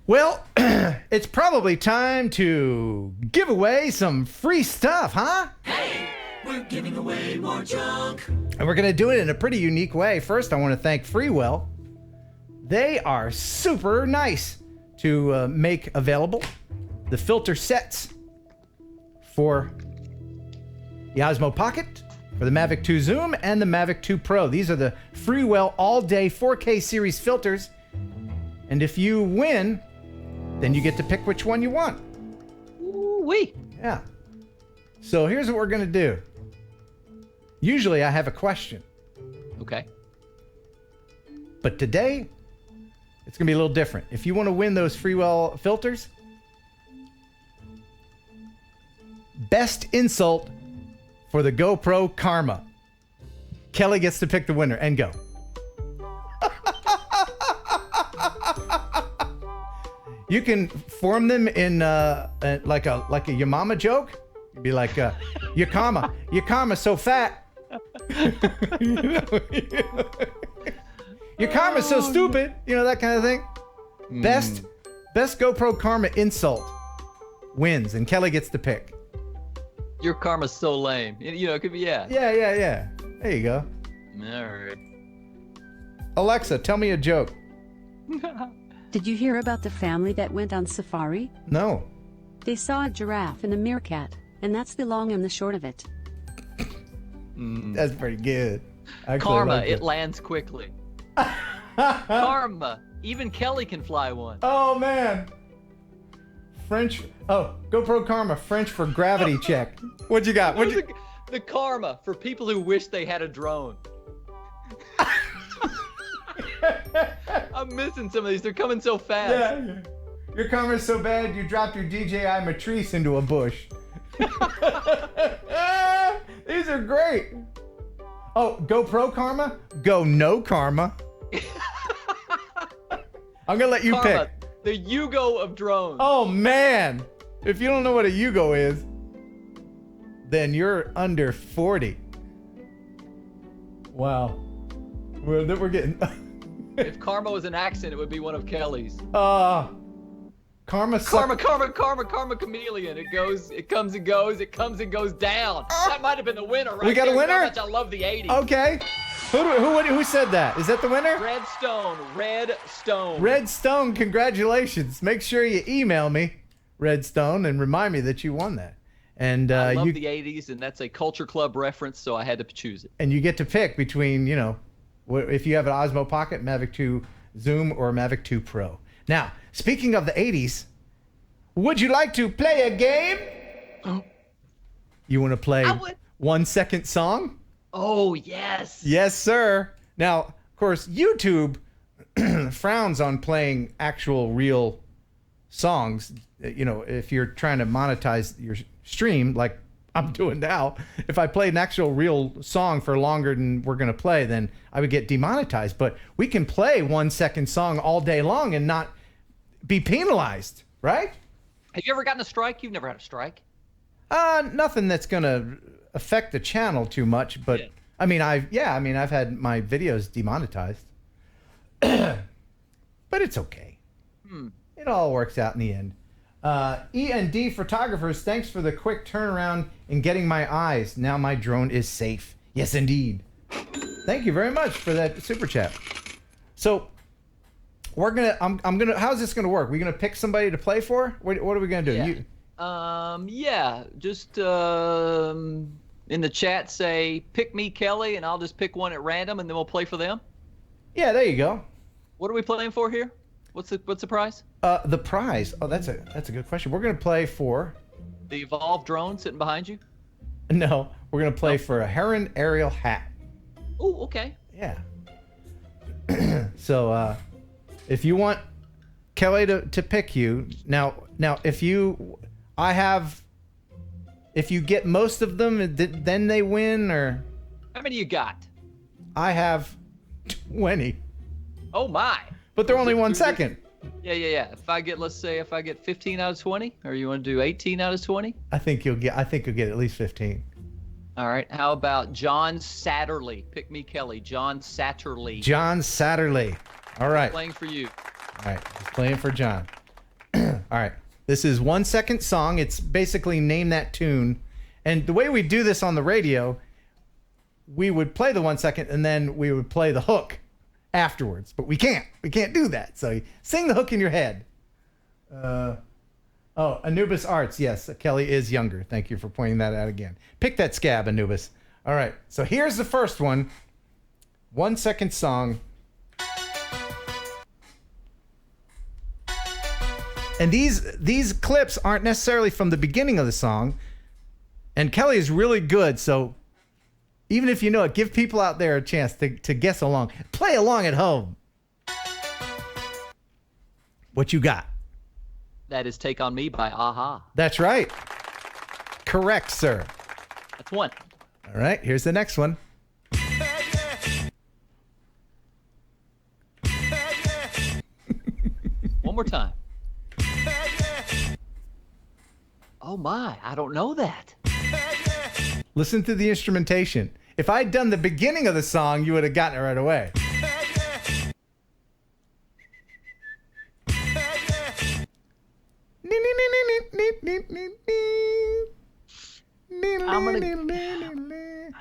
A: Well, it's probably time to give away some free stuff, huh?
M: Hey, we're giving away more junk.
A: And we're going to do it in a pretty unique way. First, I want to thank Freewell. They are super nice to make available the filter sets for the Osmo Pocket, for the Mavic 2 Zoom, and the Mavic 2 Pro. These are the Freewell all-day 4K series filters. And if you win, then you get to pick which one you want.
B: Ooh-wee.
A: Yeah. So here's what we're going to do. Usually I have a question.
B: Okay.
A: But today, it's going to be a little different. If you want to win those Freewell filters, best insult for the GoPro Karma. Kelly gets to pick the winner and go. You can form them in like a your mama joke. You'd be like, your karma's so fat. Your karma's so stupid. You know, that kind of thing. Best GoPro Karma insult wins, and Kelly gets to pick.
B: Your karma's so lame. You know, it could be, yeah.
A: Yeah. There you go.
B: All right.
A: Alexa, tell me a joke.
N: Did you hear about the family that went on safari?
A: No.
N: They saw a giraffe and a meerkat, and that's the long and the short of it.
A: That's pretty good.
B: Karma, it lands quickly. Karma, even Kelly can fly one.
A: Oh, man. French. Oh, GoPro Karma, French for gravity check. What you got?
B: The karma for people who wish they had a drone. I'm missing some of these. They're coming so fast.
A: Yeah. Your Karma's so bad, you dropped your DJI Matrice into a bush. These are great. Oh, GoPro Karma? Go no Karma. I'm gonna let you
B: Karma,
A: pick.
B: the Yugo of drones.
A: Oh man, if you don't know what a Yugo is, then you're under 40. Wow, we're getting.
B: If Karma was an accent, it would be one of Kelly's.
A: Karma chameleon. It comes and goes down. That might have been the winner, right? We got a
B: there. You know
A: winner?
B: how much I love the 80s.
A: Okay. Who said that? Is that the winner?
B: Redstone.
A: Redstone, congratulations. Make sure you email me, Redstone, and remind me that you won that. And
B: I love the 80s, and that's a Culture Club reference, so I had to choose it.
A: And you get to pick between, if you have an Osmo Pocket, Mavic 2 Zoom, or Mavic 2 Pro. Now, speaking of the 80s, would you like to play a game?
B: Oh.
A: You want to play 1 second song?
B: Oh, yes.
A: Yes, sir. Now, of course, YouTube frowns on playing actual real songs. If you're trying to monetize your stream like I'm doing now, if I played an actual real song for longer than we're going to play, then I would get demonetized. But we can play 1 second song all day long and not be penalized, right?
B: Have you ever gotten a strike? You've never had a strike?
A: Nothing that's going to affect the channel too much, but yeah. I've had my videos demonetized. But it's okay. It all works out in the end. E&D Photographers, thanks for the quick turnaround in getting my eyes. Now my drone is safe. Yes, indeed. Thank you very much for that super chat. So we're gonna, how's this gonna work? We're gonna pick somebody to play for? What are we gonna do?
B: Yeah. Just in the chat say pick me, Kelly, and I'll just pick one at random, and then we'll play for them.
A: Yeah, there you go.
B: What are we playing for here? What's the prize?
A: The prize. Oh, that's a good question. We're gonna play for
B: the Evolved drone sitting behind you.
A: No, we're gonna play for a Heron aerial hat.
B: Oh, okay.
A: Yeah. So, if you want Kelly to pick you now, if you get most of them, then they win, or
B: how many you got?
A: I have 20.
B: Oh my!
A: But they're only 1 second.
B: Yeah. Let's say if I get 15 out of 20, or you want to do 18 out of 20?
A: I think you'll get at least 15.
B: All right. How about John Satterley? Pick me, Kelly. John Satterley.
A: John Satterley. All right.
B: Playing for you.
A: All right. He's playing for John. All right. This is 1 second song. It's basically name that tune. And the way we do this on the radio, we would play the 1 second and then we would play the hook afterwards. But we can't do that. So you sing the hook in your head. Anubis Arts. Yes, Kelly is younger. Thank you for pointing that out again. Pick that scab, Anubis. All right. So here's the first one. 1 second song. And these clips aren't necessarily from the beginning of the song. And Kelly is really good, so even if you know it, give people out there a chance to guess along. Play along at home. What you got?
B: That is Take On Me by Aha.
A: That's right. Correct, sir.
B: That's one.
A: All right, here's the next one.
B: One more time. Oh my, I don't know that.
A: Listen to the instrumentation. If I'd done the beginning of the song, you would have gotten it right away.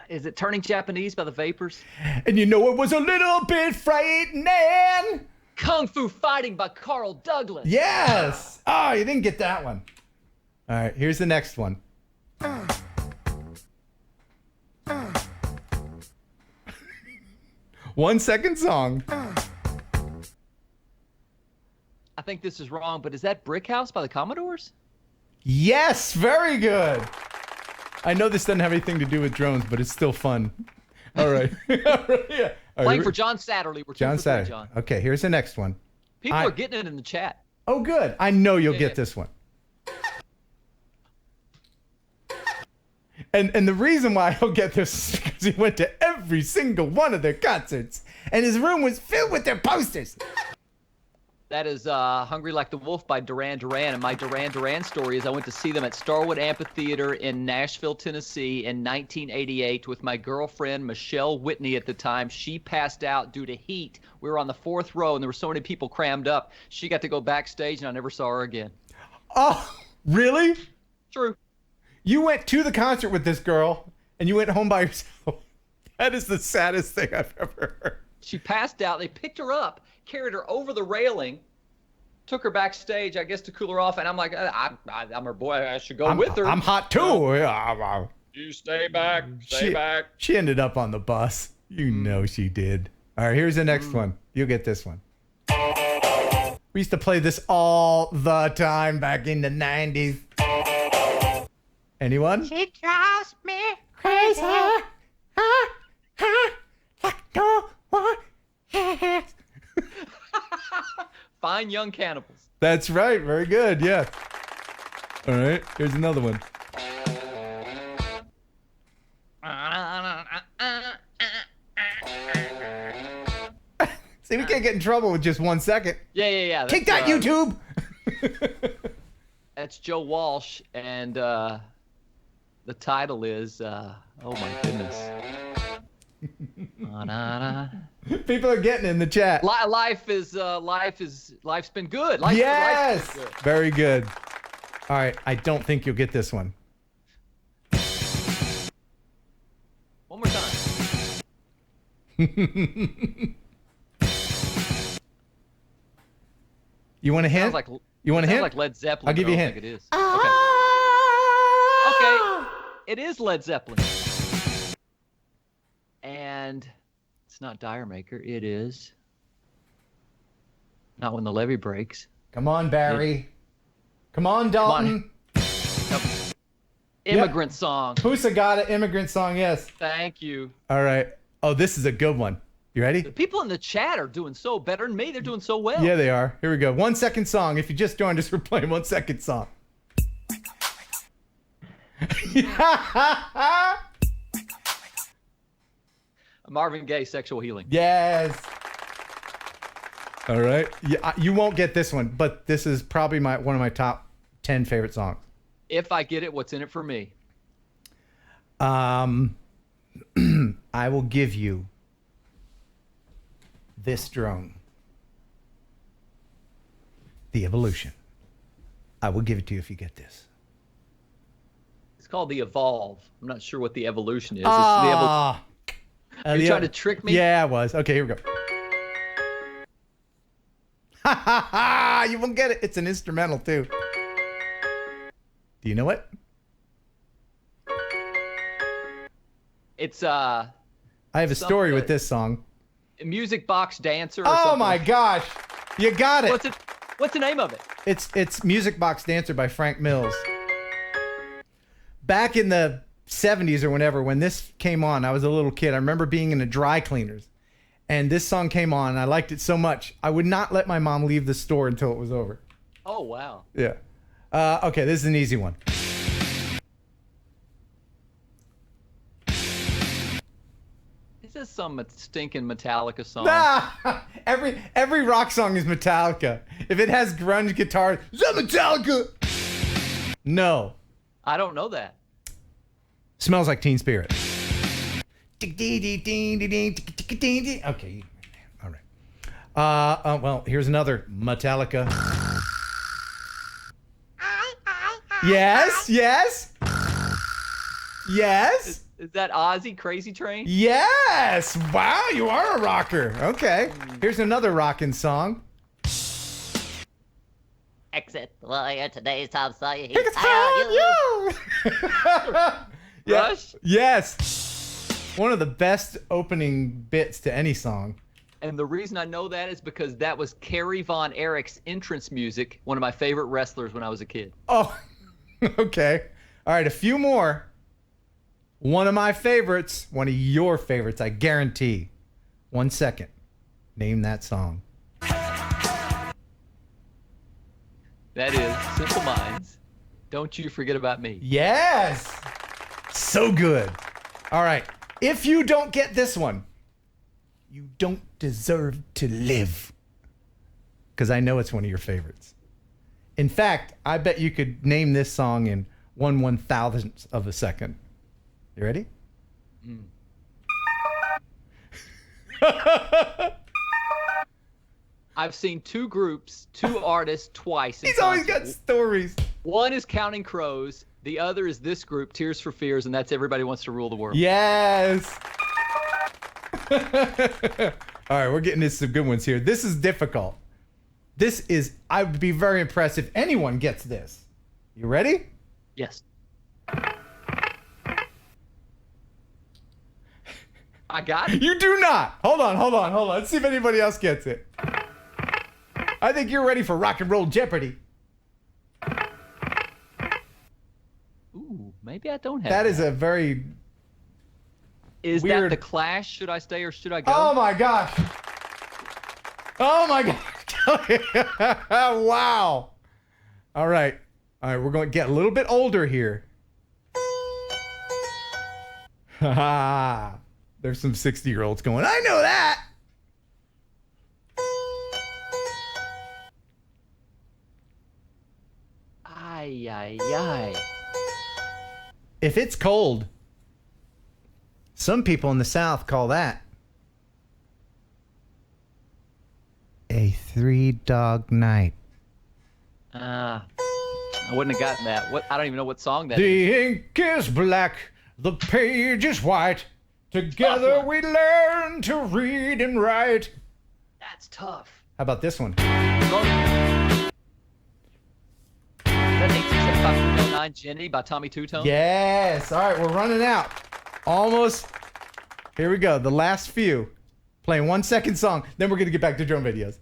B: Is it Turning Japanese by the Vapors?
A: And you know it was a little bit frightening.
B: Kung Fu Fighting by Carl Douglas.
A: Yes. Oh, you didn't get that one. All right, here's the next one. 1 second song.
B: I think this is wrong, but is that Brick House by the Commodores?
A: Yes, very good. I know this doesn't have anything to do with drones, but it's still fun. All right. Yeah.
B: Playing for John Satterley. We're
A: John
B: two for three,
A: Satterley.
B: John.
A: Okay, here's the next one.
B: People are getting it in the chat.
A: Oh, good. I know you'll
B: Yeah,
A: get
B: yeah.
A: this one. And the reason why he'll get this is because he went to every single one of their concerts, and his room was filled with their posters.
B: That is Hungry Like the Wolf by Duran Duran. And my Duran Duran story is I went to see them at Starwood Amphitheater in Nashville, Tennessee in 1988 with my girlfriend, Michelle Whitney at the time. She passed out due to heat. We were on the 4th row, and there were so many people crammed up. She got to go backstage, and I never saw her again.
A: Oh, really?
B: True.
A: You went to the concert with this girl, and you went home by yourself. That is the saddest thing I've ever heard.
B: She passed out. They picked her up, carried her over the railing, took her backstage, I guess, to cool her off. And I'm like, I'm her boy. I should go with her.
A: I'm hot too. Yeah.
B: You stay back. Stay back.
A: She ended up on the bus. You know she did. All right, here's the next one. You'll get this one. We used to play this all the time back in the 90s. Anyone?
J: She drives me crazy. Like no one has.
B: Fine Young Cannibals.
A: That's right. Very good. Yeah. All right. Here's another one. See, we can't get in trouble with just 1 second.
B: Yeah.
A: Kick that, YouTube.
B: That's Joe Walsh, and the title is, oh my goodness.
A: People are getting in the chat.
B: Life's been good. Life's
A: Yes.
B: been good.
A: Very good. All right. I don't think you'll get this one.
B: One more time.
A: You want a hint? You want a
B: sounds
A: hint?
B: like Led Zeppelin.
A: I'll give
B: but
A: you a
B: I
A: hint.
B: don't think it is. Okay. It is Led Zeppelin. And it's not Dire Maker. It is Not When the Levee Breaks.
A: Come on, Barry. Come on, Dalton.
B: Immigrant Song.
A: Pusa got it. Immigrant Song, yes.
B: Thank you.
A: All right. Oh, this is a good one. You ready?
B: The people in the chat are doing so better than me. They're doing so well.
A: Yeah, they are. Here we go. 1 second song. If you just joined us, we're playing 1 second song.
B: Marvin Gaye, Sexual Healing.
A: Yes. All right. Yeah, you won't get this one, but this is probably one of my top 10 favorite songs.
B: If I get it, what's in it for me?
A: I will give you this drone. The Evolution. I will give it to you if you get this.
B: It's called the Evolve. I'm not sure what the Evolution is.
A: Ah.
B: Are you trying to trick me?
A: Yeah, I was. Okay, here we go. Ha ha ha! You won't get it. It's an instrumental too. Do you know it?
B: It's
A: I have a story with this song.
B: Music Box Dancer. Or
A: Oh
B: something.
A: my gosh! You got it.
B: What's the name of it?
A: It's Music Box Dancer by Frank Mills. Back in the 70s or whenever, when this came on, I was a little kid. I remember being in a dry cleaners, and this song came on, and I liked it so much, I would not let my mom leave the store until it was over.
B: Oh, wow.
A: Yeah. Okay, this is an easy one.
B: Is this some stinking Metallica song?
A: Ah, every rock song is Metallica. If it has grunge guitar, is that Metallica? No.
B: I don't know that.
A: Smells Like Teen Spirit. Okay. All right. Well, here's another Metallica. Yes.
B: Is that Ozzy Crazy Train?
A: Yes. Wow, you are a rocker. Okay. Here's another rockin' song.
J: Exit warrior, today's Tom Sawyer. He's
A: It's
J: on you.
B: Rush?
A: Yes. One of the best opening bits to any song.
B: And the reason I know that is because that was Kerry Von Erich's entrance music, one of my favorite wrestlers when I was a kid.
A: Oh, okay. All right, a few more. One of my favorites, one of your favorites, I guarantee. 1 second. Name that song.
B: That is Simple Minds. Don't You Forget About Me.
A: Yes! So good. All right. If you don't get this one, you don't deserve to live. Because I know it's one of your favorites. In fact, I bet you could name this song in 1/1000th of a second. You ready?
B: I've seen two groups, two artists twice.
A: He's always got stories.
B: One is Counting Crows. The other is this group, Tears for Fears, and that's Everybody Wants to Rule the World.
A: Yes. All right, we're getting into some good ones here. This is difficult. I would be very impressed if anyone gets this. You ready?
B: Yes. I got it.
A: You do not. Hold on. Let's see if anybody else gets it. I think you're ready for Rock and Roll Jeopardy.
B: Ooh, maybe I don't have
A: That is a very
B: Is
A: weird...
B: that The Clash? Should I stay or should I go?
A: Oh my gosh. Wow. All right, we're going to get a little bit older here. There's some 60-year-olds going, I know that.
B: Ay.
A: If it's cold, some people in the South call that a 3-dog night.
B: I wouldn't have gotten that. What? I don't even know what song that is.
A: The ink is black, the page is white. Together we learn to read and write.
B: That's tough.
A: How about this one?
B: Is that 1875 Jenny by Tommy Two-Tone?
A: Yes. All right, we're running out. Almost. Here we go. The last few. Playing 1 second song. Then we're going to get back to drone videos.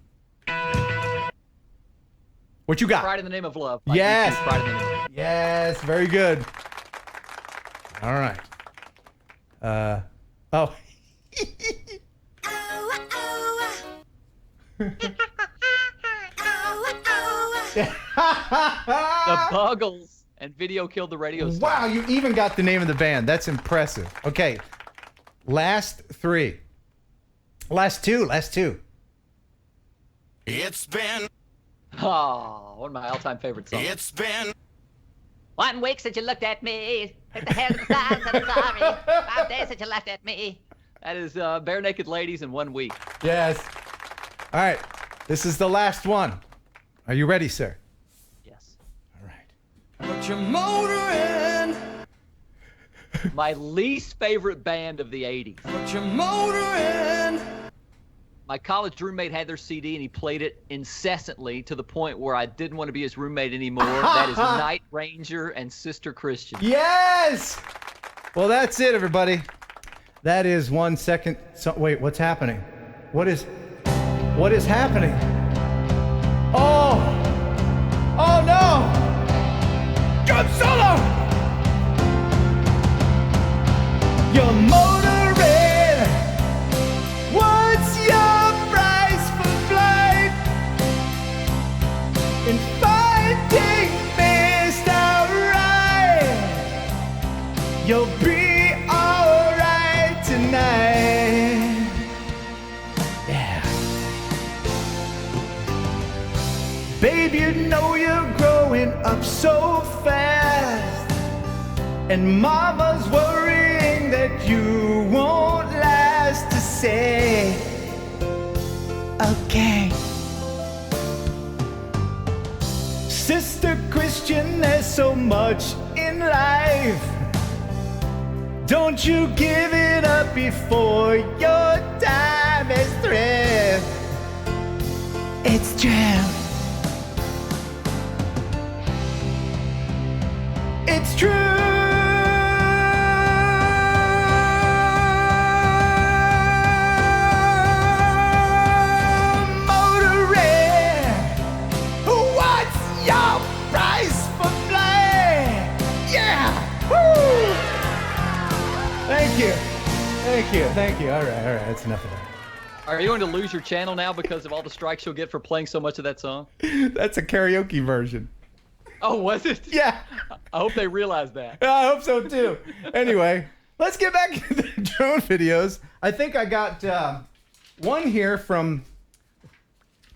A: What you got?
B: Pride in the Name of Love.
A: Yes.
B: Pride in the Name of Love.
A: Yes. Very good. All right. Oh.
B: The Buggles and Video Killed the Radio Star.
A: Wow, you even got the name of the band. That's impressive. Okay. Last three. Last two.
L: It's been.
B: Oh, one of my all-time favorite songs.
L: It's been.
J: 1 week since you looked at me. Hit the head of the signs and I'm sorry. 5 days since you laughed at me.
B: That is Bare Naked Ladies in 1 week.
A: Yes. All right. This is the last one. Are you ready, sir?
B: Yes.
A: All right.
L: But you're motoring.
B: My least favorite band of the 80s.
L: But you're motoring.
B: My college roommate had their CD and he played it incessantly to the point where I didn't want to be his roommate anymore. That is Night Ranger and Sister Christian.
A: Yes! Well, that's it, everybody. That is 1 second. So, wait, what's happening? What is happening? Oh no! Godzilla! You're motoring. What's your price for flight? In finding Mr. Right, you'll be alright tonight. Yeah. Babe, you know you're growing up so fast, and mama's worrying that you won't last to say, okay. Sister Christian, there's so much in life. Don't you give it up before your time is through. It's true. It's true. Motoring. What's your price for flight? Yeah. Woo. Thank you. All right. That's enough of that.
B: Are you going to lose your channel now because of all the strikes you'll get for playing so much of that song?
A: That's a karaoke version.
B: Oh, was it?
A: Yeah.
B: I hope they realize that.
A: I hope so too. Anyway, let's get back to the drone videos. I think I got one here from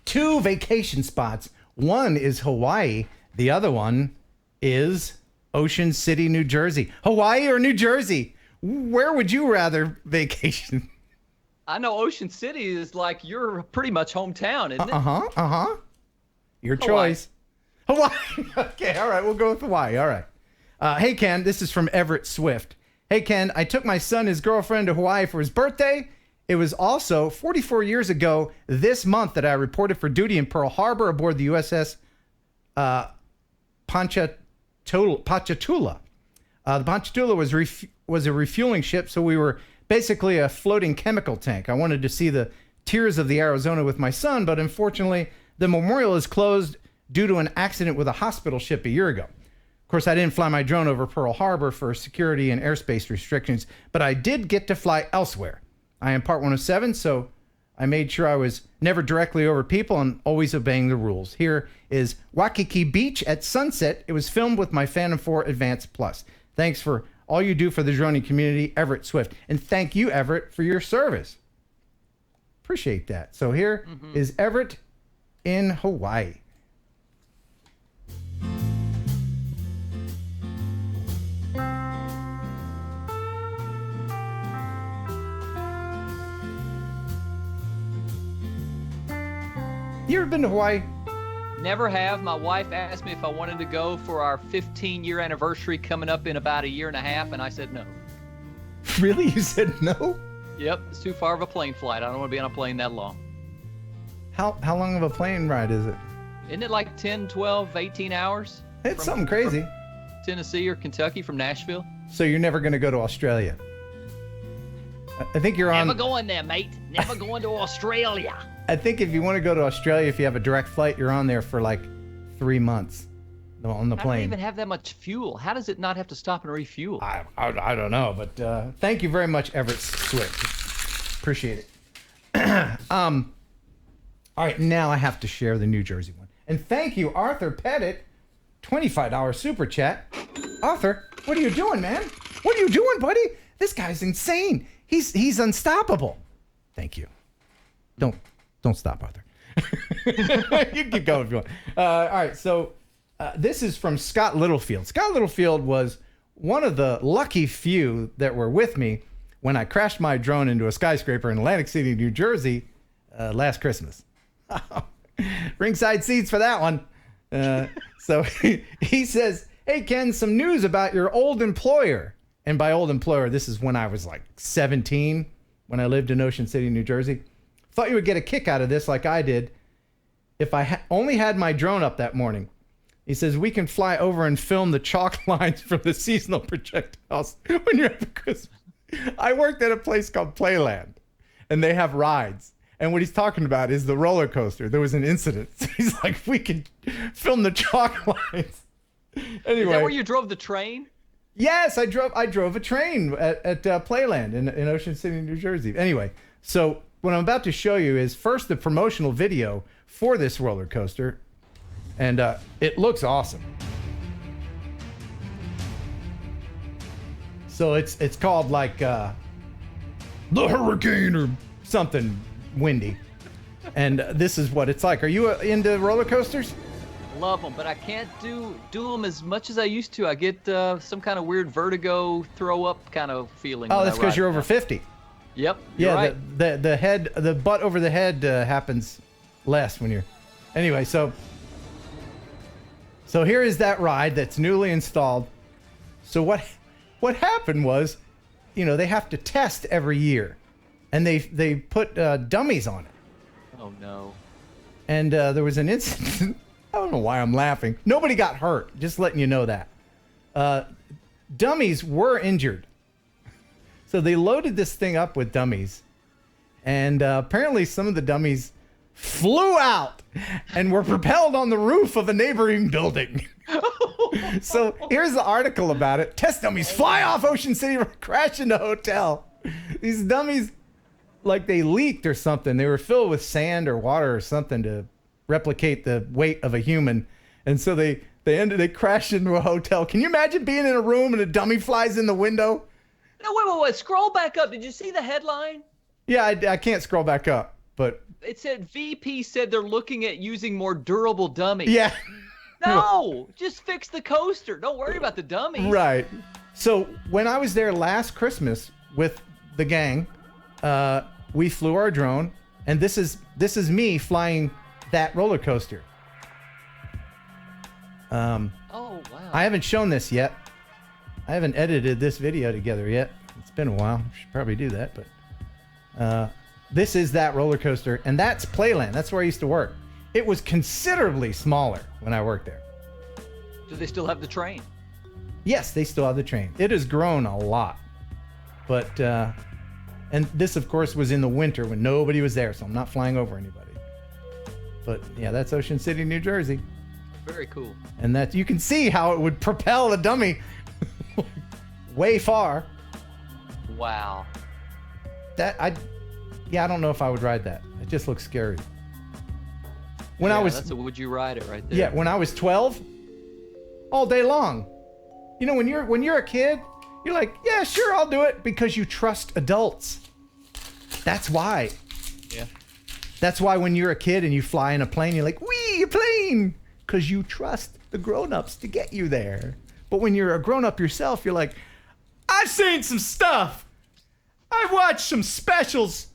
A: 2 vacation spots. One is Hawaii. The other one is Ocean City, New Jersey. Hawaii or New Jersey? Where would you rather vacation?
B: I know Ocean City is like your pretty much hometown, isn't it?
A: Your
B: Hawaii.
A: choice. Hawaii. Okay, all right, we'll go with Hawaii. All right. Hey, Ken, this is from Everett Swift. Hey, Ken, I took my son and his girlfriend to Hawaii for his birthday. It was also 44 years ago this month that I reported for duty in Pearl Harbor aboard the USS Ponchatoula. The Ponchatoula was a refueling ship, so we were basically a floating chemical tank. I wanted to see the Tears of the Arizona with my son, but unfortunately, the memorial is closed due to an accident with a hospital ship a year ago. Of course, I didn't fly my drone over Pearl Harbor for security and airspace restrictions, but I did get to fly elsewhere. I am Part 107, so I made sure I was never directly over people and always obeying the rules. Here is Waikiki Beach at sunset. It was filmed with my Phantom 4 Advance Plus. Thanks for all you do for the droning community, Everett Swift. And thank you, Everett, for your service. Appreciate that. So here is Everett in Hawaii. You ever been to Hawaii?
B: Never have. My wife asked me if I wanted to go for our 15-year anniversary coming up in about a year and a half, and I said no.
A: Really? You said no?
B: Yep, it's too far of a plane flight. I don't want to be on a plane that long.
A: How long of a plane ride is it?
B: Isn't it like 10, 12, 18 hours?
A: It's something crazy.
B: From Tennessee or Kentucky from Nashville?
A: So you're never going to go to Australia? I think you're on...
J: Never going there, mate. Never going to Australia.
A: I think if you want to go to Australia, if you have a direct flight, you're on there for like 3 months on the
B: I don't
A: plane.
B: even have that much fuel. How does it not have to stop and refuel?
A: I don't know, but thank you very much, Everett Swift. Appreciate it. All right, now I have to share the New Jersey one. And thank you, Arthur Pettit, $25 super chat. Arthur, what are you doing, man? What are you doing, buddy? This guy's insane. He's unstoppable. Thank you. Don't stop, Arthur. You can keep going if you want. All right, so this is from Scott Littlefield. Scott Littlefield was one of the lucky few that were with me when I crashed my drone into a skyscraper in Atlantic City, New Jersey, last Christmas. Ringside seats for that one. So he says, hey, Ken, some news about your old employer. And by old employer, this is when I was like 17, when I lived in Ocean City, New Jersey. Thought you would get a kick out of this like I did if I only had my drone up that morning. He says, we can fly over and film the chalk lines from the seasonal projectiles when you're at Christmas. I worked at a place called Playland, and they have rides. And what he's talking about is the roller coaster. There was an incident. So he's like, we can film the chalk lines. Anyway.
B: Is that where you drove the train?
A: Yes, I drove a train at Playland in Ocean City, New Jersey. Anyway, so what I'm about to show you is first the promotional video for this roller coaster, and it looks awesome. So it's called like the Hurricane or something windy, and this is what it's like. Are you into roller coasters?
B: Love them, but I can't do them as much as I used to. I get some kind of weird vertigo, throw up kind of feeling.
A: Oh, that's because you're over 50.
B: Yep.
A: Yeah,
B: right.
A: the butt over the head happens less when you're. Anyway, so here is that ride that's newly installed. So what happened was, they have to test every year, and they put dummies on it.
B: Oh no.
A: And there was an incident. I don't know why I'm laughing. Nobody got hurt. Just letting you know that. Dummies were injured. So they loaded this thing up with dummies. And apparently some of the dummies flew out and were propelled on the roof of a neighboring building. So here's the article about it. Test dummies fly off Ocean City, crash into hotel. These dummies like they leaked or something. They were filled with sand or water or something to replicate the weight of a human. And so they crashed into a hotel. Can you imagine being in a room and a dummy flies in the window?
B: No, wait. Scroll back up. Did you see the headline?
A: Yeah, I can't scroll back up, but
B: It said VP said they're looking at using more durable dummies.
A: yeah.
B: No, just fix the coaster. Don't worry about the dummies.
A: Right. So when I was there last Christmas with the gang, we flew our drone, and this is me flying that roller coaster.
B: Oh wow.
A: I haven't shown this yet. I haven't edited this video together yet. It's been a while. I should probably do that, but this is that roller coaster, and that's Playland. That's where I used to work. It was considerably smaller when I worked there.
B: Do they still have the train?
A: Yes, they still have the train. It has grown a lot. But, and this, of course, was in the winter when nobody was there, so I'm not flying over anybody. But, yeah, that's Ocean City, New Jersey.
B: Very cool.
A: And that you can see how it would propel a dummy way far.
B: Wow.
A: I don't know if I would ride that. It just looks scary.
B: That's a would you ride it right there.
A: Yeah, when I was 12, all day long. You know, when you're a kid, you're like, yeah, sure, I'll do it because you trust adults. That's why.
B: Yeah.
A: That's why when you're a kid and you fly in a plane, you're like, wee, a plane, because you trust the grown-ups to get you there. But when you're a grown-up yourself, you're like, I've seen some stuff. I've watched some specials.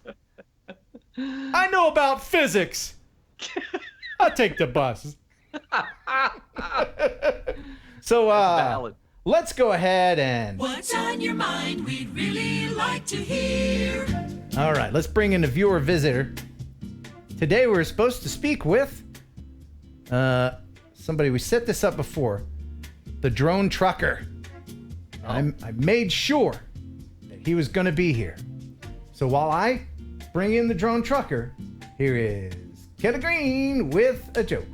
A: I know about physics. I'll take the bus. So, let's go ahead and...
M: What's on your mind? We'd really like to hear.
A: All right, let's bring in a viewer visitor. Today we're supposed to speak with somebody. We set this up before. The drone trucker. I made sure that he was going to be here. So while I bring in the drone trucker, here is Kelly Green with a joke.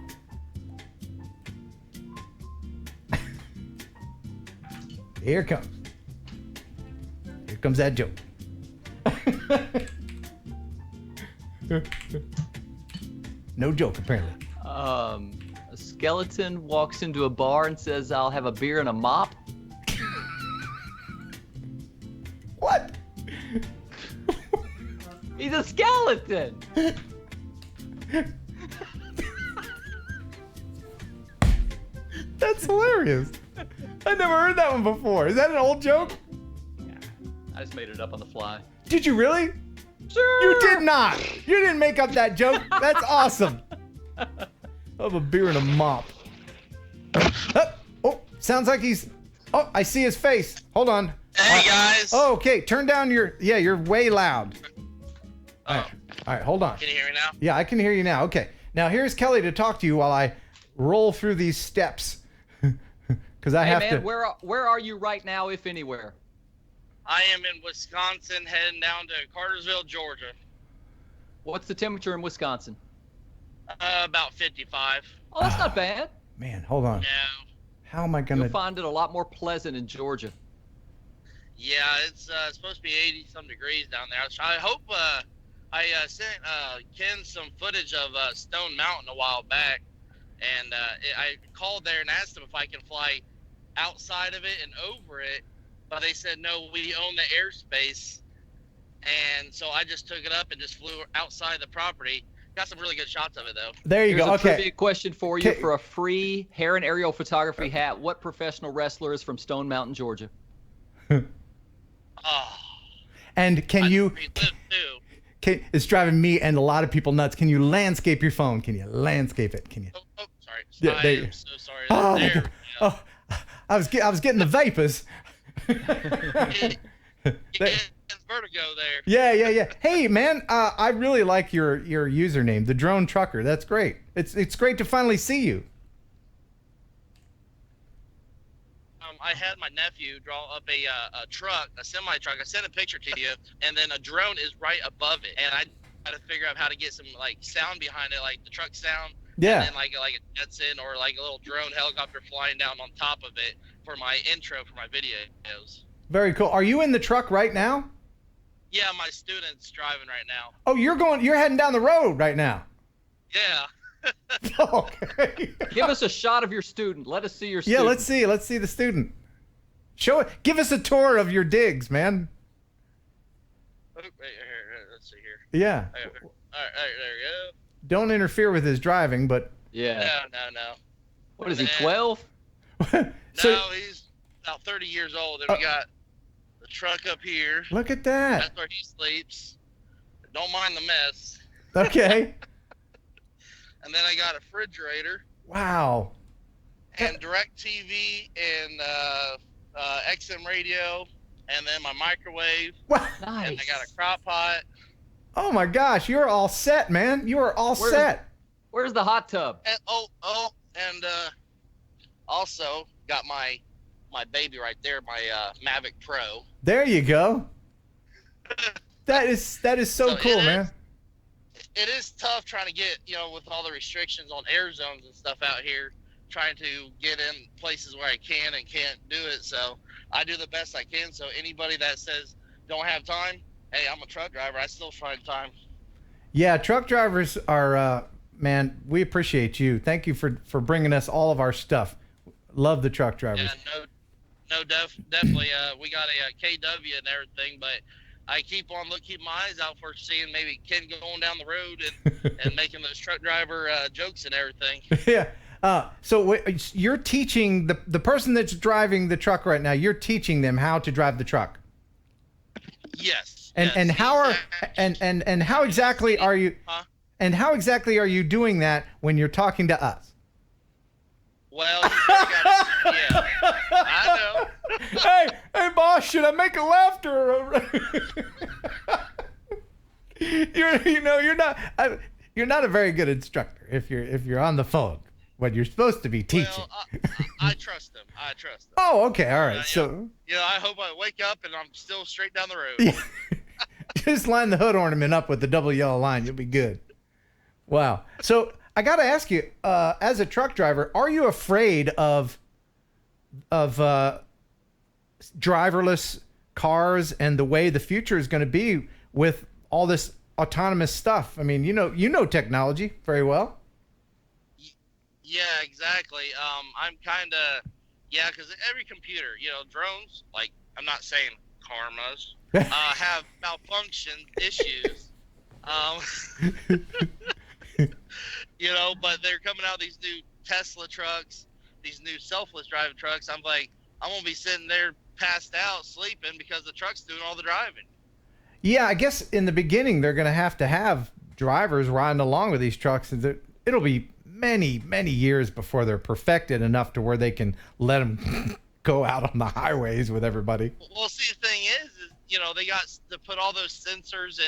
A: Here it comes. Here comes that joke. No joke, apparently.
B: A skeleton walks into a bar and says, I'll have a beer and a mop.
A: What?
B: He's a skeleton.
A: That's hilarious. I never heard that one before. Is that an old joke?
B: Yeah, I just made it up on the fly.
A: Did you really?
B: Sure.
A: You did not. You didn't make up that joke. That's awesome. I'll have a beer and a mop. Oh, sounds like he's... Oh, I see his face. Hold on.
O: Hey, guys.
A: Oh, okay. Turn down your... Yeah, you're way loud. All right, hold on.
O: Can you hear me now?
A: Yeah, I can hear you now. Okay. Now, here's Kelly to talk to you while I roll through these steps. Because I have to...
B: Where are you right now, if anywhere?
O: I am in Wisconsin, heading down to Cartersville, Georgia.
B: What's the temperature in Wisconsin?
O: About 55.
B: Oh, that's not bad.
A: Man, hold on.
O: Yeah.
A: How am I going to...
B: You'll find it a lot more pleasant in Georgia.
O: Yeah, it's supposed to be 80-some degrees down there. I hope... I sent Ken some footage of Stone Mountain a while back, and I called there and asked them if I can fly outside of it and over it, but they said, no, we own the airspace, and so I just took it up and just flew outside the property. Got some really good shots of it, though.
A: There you
B: Here's
A: go.
B: a
A: Okay.
B: trivia question for you for a free Heron aerial photography hat. What professional wrestler is from Stone Mountain, Georgia?
A: And can you... It's driving me and a lot of people nuts. Can you landscape your phone? Can you landscape it? Can you?
O: Oh, sorry.
A: Yeah,
O: I am so sorry.
A: Oh,
O: There we
A: oh, I was getting the vapors.
O: vertigo there.
A: Yeah. Hey, man, I really like your username, the Drone Trucker. That's great. It's great to finally see you.
O: I had my nephew draw up a truck, a semi-truck. I sent a picture to you, and then a drone is right above it. And I had to figure out how to get some like sound behind it, like the truck sound.
A: Yeah.
O: And then like a Jetson or like a little drone helicopter flying down on top of it for my intro for my videos.
A: Very cool. Are you in the truck right now?
O: Yeah, my student's driving right now.
A: Oh, you're heading down the road right now.
O: Yeah.
A: Okay.
B: Give us a shot of your student. Let us see your
A: Yeah,
B: student.
A: let's see the student. Show it. Give us a tour of your digs, man.
O: Oh, wait, here, let's see here.
A: Yeah.
O: All right, there we go.
A: Don't interfere with his driving, but
B: yeah.
O: No.
B: What is he, 12?
O: No, he's about 30 years old. And we got the truck up here.
A: Look at that.
O: That's where he sleeps. Don't mind the mess.
A: Okay.
O: And then I got a refrigerator.
A: Wow.
O: And DirecTV and XM radio. And then my microwave.
A: Wow.
B: Nice.
O: And I got a crock pot.
A: Oh my gosh, you're all set, man. You are all set.
B: Where's the hot tub?
O: And, and also got my baby right there, my Mavic Pro.
A: There you go. That is so cool, man.
O: It is tough trying to get, with all the restrictions on air zones and stuff out here, trying to get in places where I can and can't do it. So I do the best I can. So anybody that says don't have time, hey, I'm a truck driver. I still find time.
A: Yeah, truck drivers are, man, we appreciate you. Thank you for bringing us all of our stuff. Love the truck drivers.
O: Yeah, definitely. We got a KW and everything, but I keep my eyes out for seeing maybe Ken going down the road and making those truck driver jokes and everything.
A: Yeah. So you're teaching the person that's driving the truck right now. You're teaching them how to drive the truck.
O: Yes.
A: And how exactly are you? And how exactly are you doing that when you're talking to us?
O: Well, yeah, I know.
A: Hey, boss, should I make a left or? You're not a very good instructor if you're on the phone when you're supposed to be teaching.
O: Well, I trust them.
A: Oh, okay, all right. So
O: I hope I wake up and I'm still straight down the road.
A: Just line the hood ornament up with the double yellow line. You'll be good. Wow. So I got to ask you, as a truck driver, are you afraid of driverless cars and the way the future is going to be with all this autonomous stuff? I mean, you know technology very well.
O: Yeah, exactly. I'm kind of, because every computer, drones, like, I'm not saying karmas, have malfunction issues. But they're coming out these new Tesla trucks, these new selfless driving trucks. I'm like, I'm going to be sitting there passed out sleeping because the truck's doing all the driving.
A: Yeah, I guess in the beginning they're going to have drivers riding along with these trucks, and it'll be many, many years before they're perfected enough to where they can let them go out on the highways with everybody.
O: Well, see, the thing is they got to put all those sensors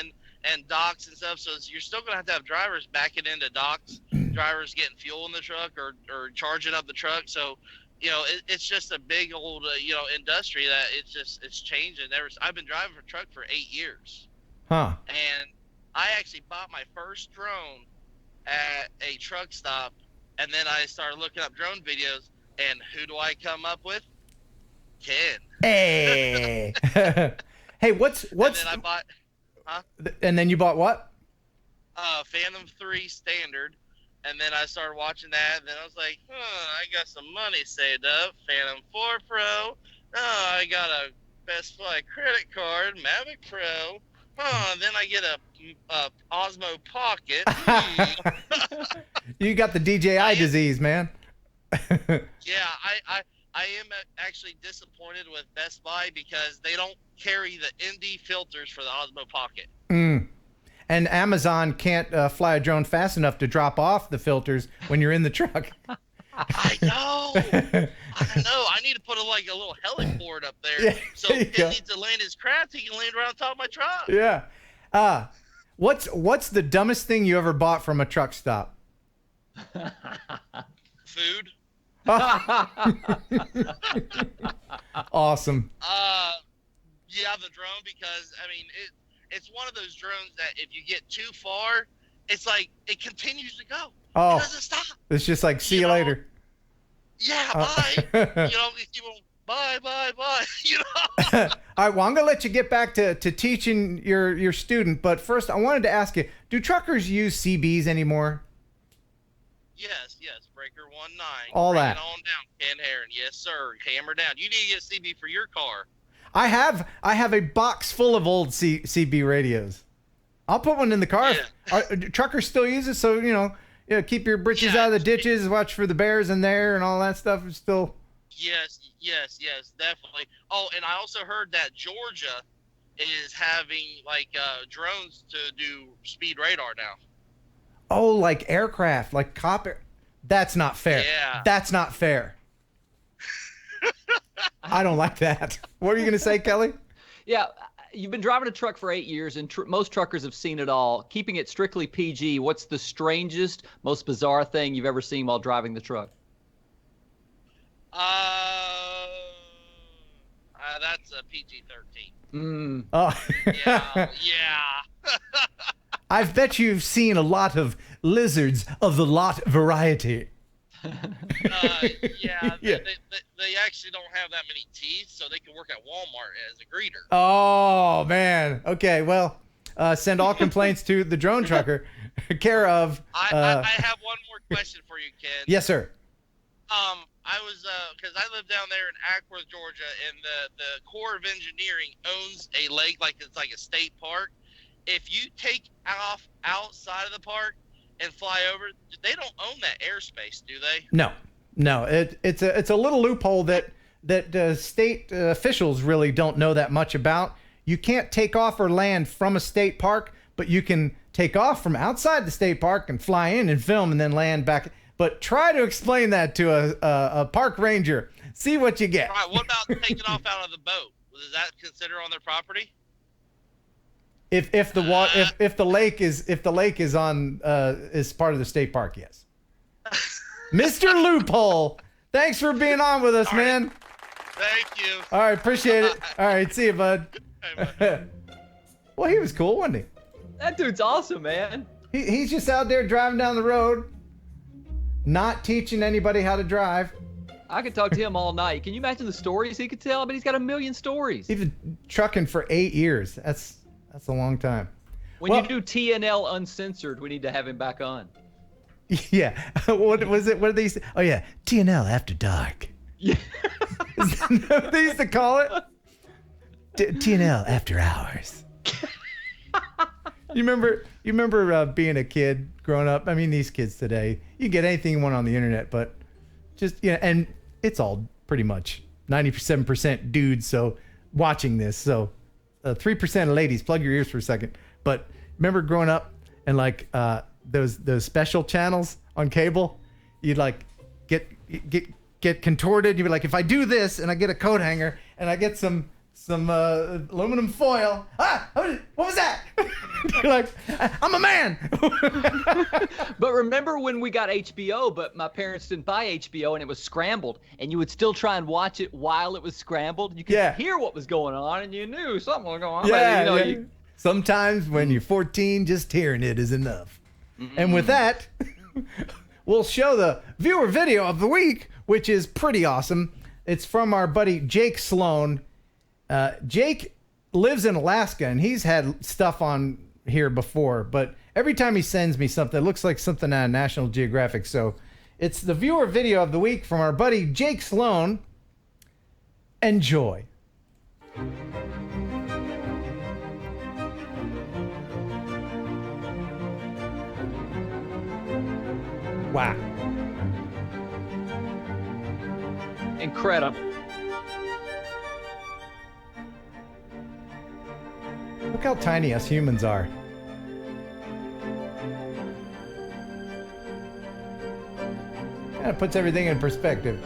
O: and docks and stuff, so you're still going to have drivers backing into docks, drivers getting fuel in the truck or charging up the truck. So, it's just a big old, industry that it's changing. I've been driving a truck for 8 years.
A: Huh.
O: And I actually bought my first drone at a truck stop, and then I started looking up drone videos, and who do I come up with? Ken.
A: Hey. Hey, what's? And
O: then I bought,
A: And then you bought what?
O: Phantom 3 standard, and then I started watching that, and then I was like, I got some money saved up. Phantom 4 Pro. I got a Best Buy credit card, Mavic Pro. And then I get a Osmo Pocket.
A: You got the DJI disease, man.
O: Yeah, I am actually disappointed with Best Buy because they don't carry the ND filters for the Osmo Pocket.
A: And Amazon can't fly a drone fast enough to drop off the filters when you're in the truck.
O: I know. I need to put a little heliport up there, so if he needs to land his craft, he can land right on top of my truck.
A: Yeah. What's the dumbest thing you ever bought from a truck stop?
O: Food.
A: Awesome.
O: Yeah, the drone, because it's one of those drones that if you get too far, it's like it continues to go. It doesn't stop.
A: It's just like, see you later.
O: Yeah, bye. If you bye. You know.
A: All right, well, I'm gonna let you get back to teaching your student, but first I wanted to ask you: do truckers use CBs anymore?
O: Yes. Breaker 19.
A: All
O: Bring
A: that.
O: it on down, Ken Heron. Yes, sir. Hammer down. You need to get a CB for your car.
A: I have a box full of old CB radios. I'll put one in the car.
O: Yeah.
A: Truckers still use it, so keep your britches out of the ditches, watch for the bears in there, and all that stuff is still.
O: Yes, definitely. Oh, and I also heard that Georgia is having drones to do speed radar now.
A: Oh, like aircraft, like copper. That's not fair.
O: Yeah.
A: That's not fair. I don't like that. What are you going to say, Kelly?
B: Yeah, you've been driving a truck for 8 years, and most truckers have seen it all. Keeping it strictly PG, what's the strangest, most bizarre thing you've ever seen while driving the truck?
O: That's a PG-13.
A: Oh.
O: Yeah.
A: I bet you've seen a lot of lizards of the lot variety.
O: Yeah. They actually don't have that many teeth, so they can work at Walmart as a greeter.
A: Oh, man. Okay, well, send all complaints to the drone trucker, care of...
O: I have one more question for you, Ken.
A: Yes, sir.
O: I was, because I live down there in Ackworth, Georgia, and the Corps of Engineering owns a lake like it's like a state park. If you take off outside of the park and fly over, they don't own that airspace, do they?
A: No. It's a little loophole that state officials really don't know that much about. You can't take off or land from a state park, but you can take off from outside the state park and fly in and film and then land back. But try to explain that to a park ranger. See what you get.
O: All right. What about taking off out of the boat? Is that considered on their property?
A: If the lake is on is part of the state park, yes. Mr. Loophole, thanks for being on with us, man.
O: Thank you.
A: All right, appreciate it. All right, see you, bud. Well, he was cool, wasn't he?
B: That dude's awesome, man.
A: He's just out there driving down the road, not teaching anybody how to drive.
B: I could talk to him all night. Can you imagine the stories he could tell? I mean, he's got a million stories.
A: He's been trucking for 8 years. That's a long time.
B: When you do TNL Uncensored, we need to have him back on.
A: Yeah. What was it? What did they say? Oh, yeah. TNL After Dark.
B: Yeah.
A: Is that what they used to call it? TNL After Hours. You remember being a kid growing up? I mean, these kids today, you can get anything you want on the internet, but just, and it's all pretty much 97% dudes, so watching this. So 3% of ladies, plug your ears for a second. But remember growing up and like those special channels on cable, you'd like get contorted. You'd be like, if I do this and I get a coat hanger and I get some aluminum foil, what was that? You're like, I'm a man.
B: But remember when we got HBO, but my parents didn't buy HBO and it was scrambled, and you would still try and watch it while it was scrambled? You could hear what was going on, and you knew something was going on.
A: Yeah, sometimes when you're 14, just hearing it is enough. And with that, we'll show the viewer video of the week, which is pretty awesome. It's from our buddy Jake Sloan. Jake lives in Alaska, and he's had stuff on here before, but every time he sends me something, it looks like something out of National Geographic. So it's the viewer video of the week from our buddy Jake Sloan. Enjoy. Wow.
B: Incredible.
A: Look how tiny us humans are. Kind of puts everything in perspective.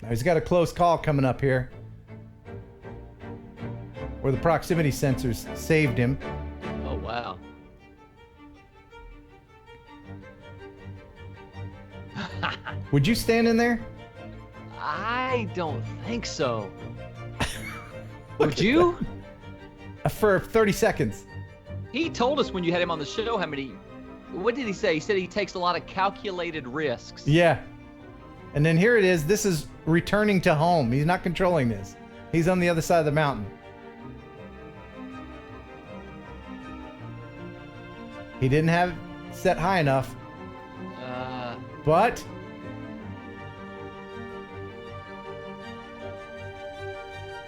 A: Now he's got a close call coming up here, where the proximity sensors saved him.
B: Oh, wow.
A: Would you stand in there?
B: I don't think so. Would you?
A: For 30 seconds.
B: He told us when you had him on the show how many. What did he say? He said he takes a lot of calculated risks.
A: Yeah. And then here it is. This is returning to home. He's not controlling this. He's on the other side of the mountain. He didn't have it set high enough. But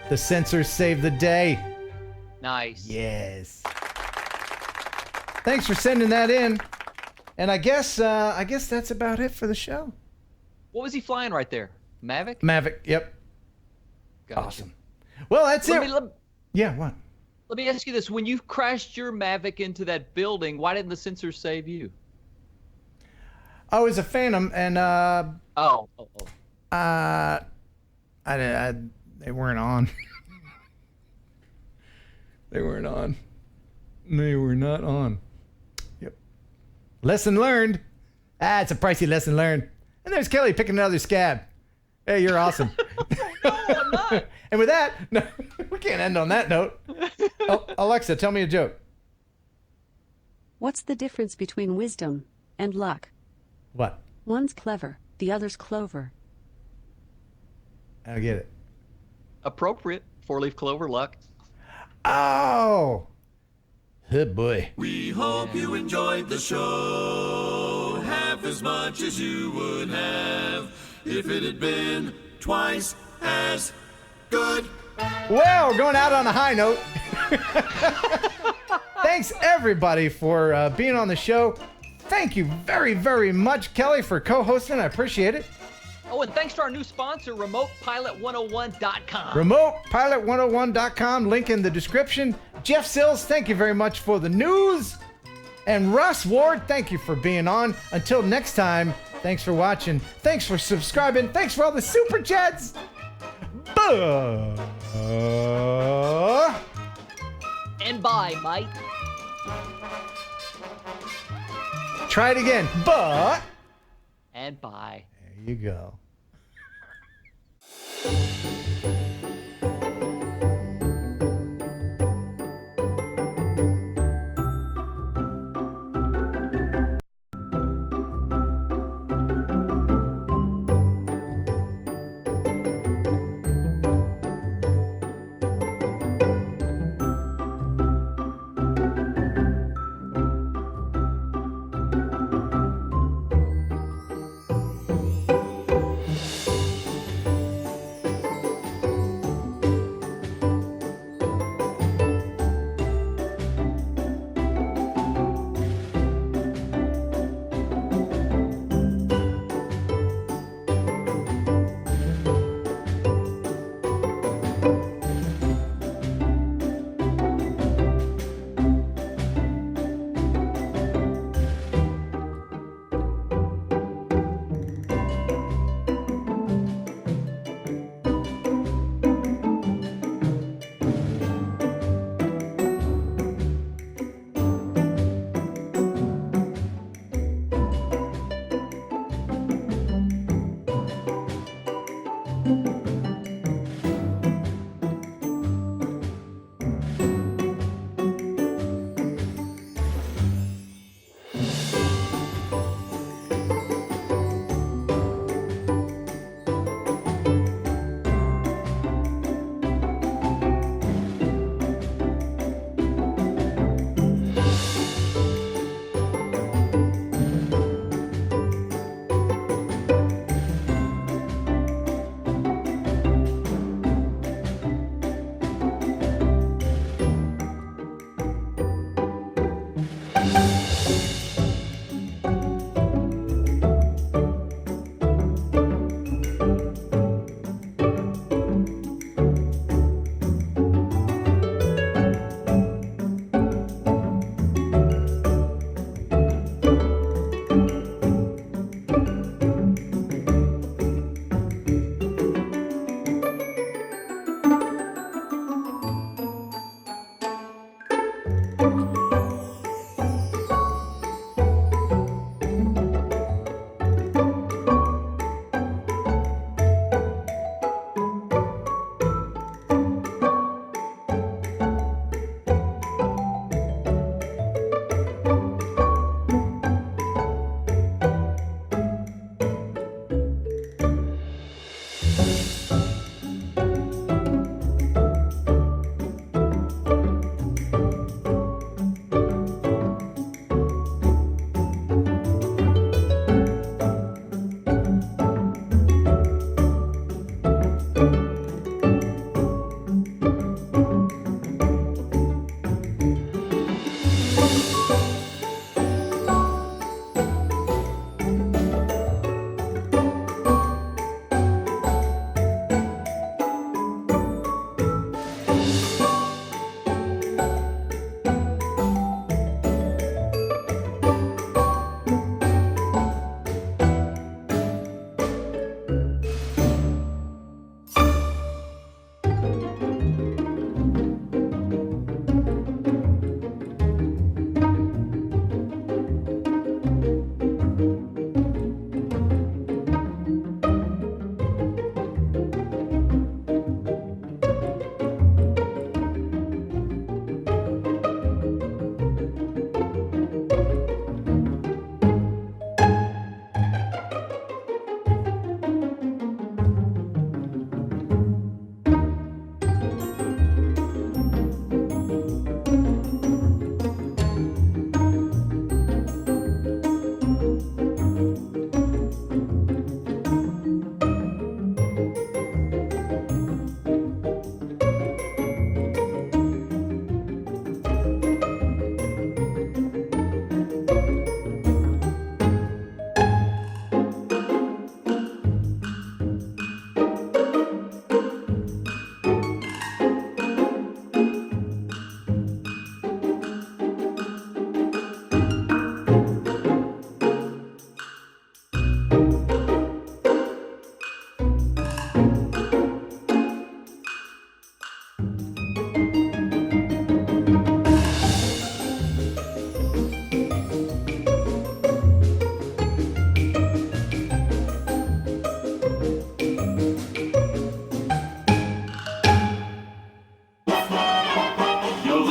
A: the sensors saved the day.
B: Nice.
A: Yes. Thanks for sending that in. And I guess that's about it for the show.
B: What was he flying right there? Mavic?
A: Mavic, yep.
B: Gotcha.
A: Awesome. Well, that's it. Yeah, what?
B: Let me ask you this. When you crashed your Mavic into that building, why didn't the sensors save you?
A: I was a Phantom, and they weren't on. They weren't on. They were not on. Yep. Lesson learned. It's a pricey lesson learned. And there's Kelly picking another scab. Hey, you're awesome.
B: No, I'm not.
A: And with that, no, we can't end on that note. Alexa, tell me a joke.
N: What's the difference between wisdom and luck?
A: What?
N: One's clever, the other's clover.
A: I get it.
B: Appropriate. 4-leaf clover luck.
A: Oh. Good boy.
M: We hope you enjoyed the show half as much as you would have if it had been twice as good.
A: Well, going out on a high note. Thanks, everybody, for being on the show. Thank you very, very much, Kelly, for co-hosting. I appreciate it.
B: Oh, and thanks to our new sponsor, RemotePilot101.com.
A: RemotePilot101.com, link in the description. Jeff Sills, thank you very much for the news. And Russ Ward, thank you for being on. Until next time, thanks for watching. Thanks for subscribing. Thanks for all the super chats.
B: And bye, mate.
A: Try it again.
B: And bye.
A: There you go.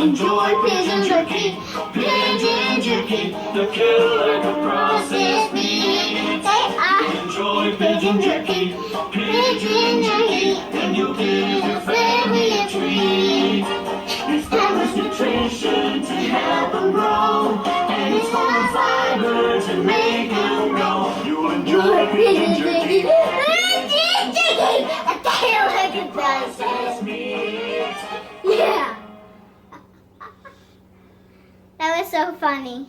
P: enjoy pigeon jerky. Pigeon jerky, the killer could process meat. I enjoy pigeon jerky. Pigeon jerky, and you'll give your family a treat. It's balanced nutrition to help them grow, and it's full of fiber to make them go. You enjoy pigeon jerky. Pigeon jerky, a killer could process meat. Yeah. That was so funny.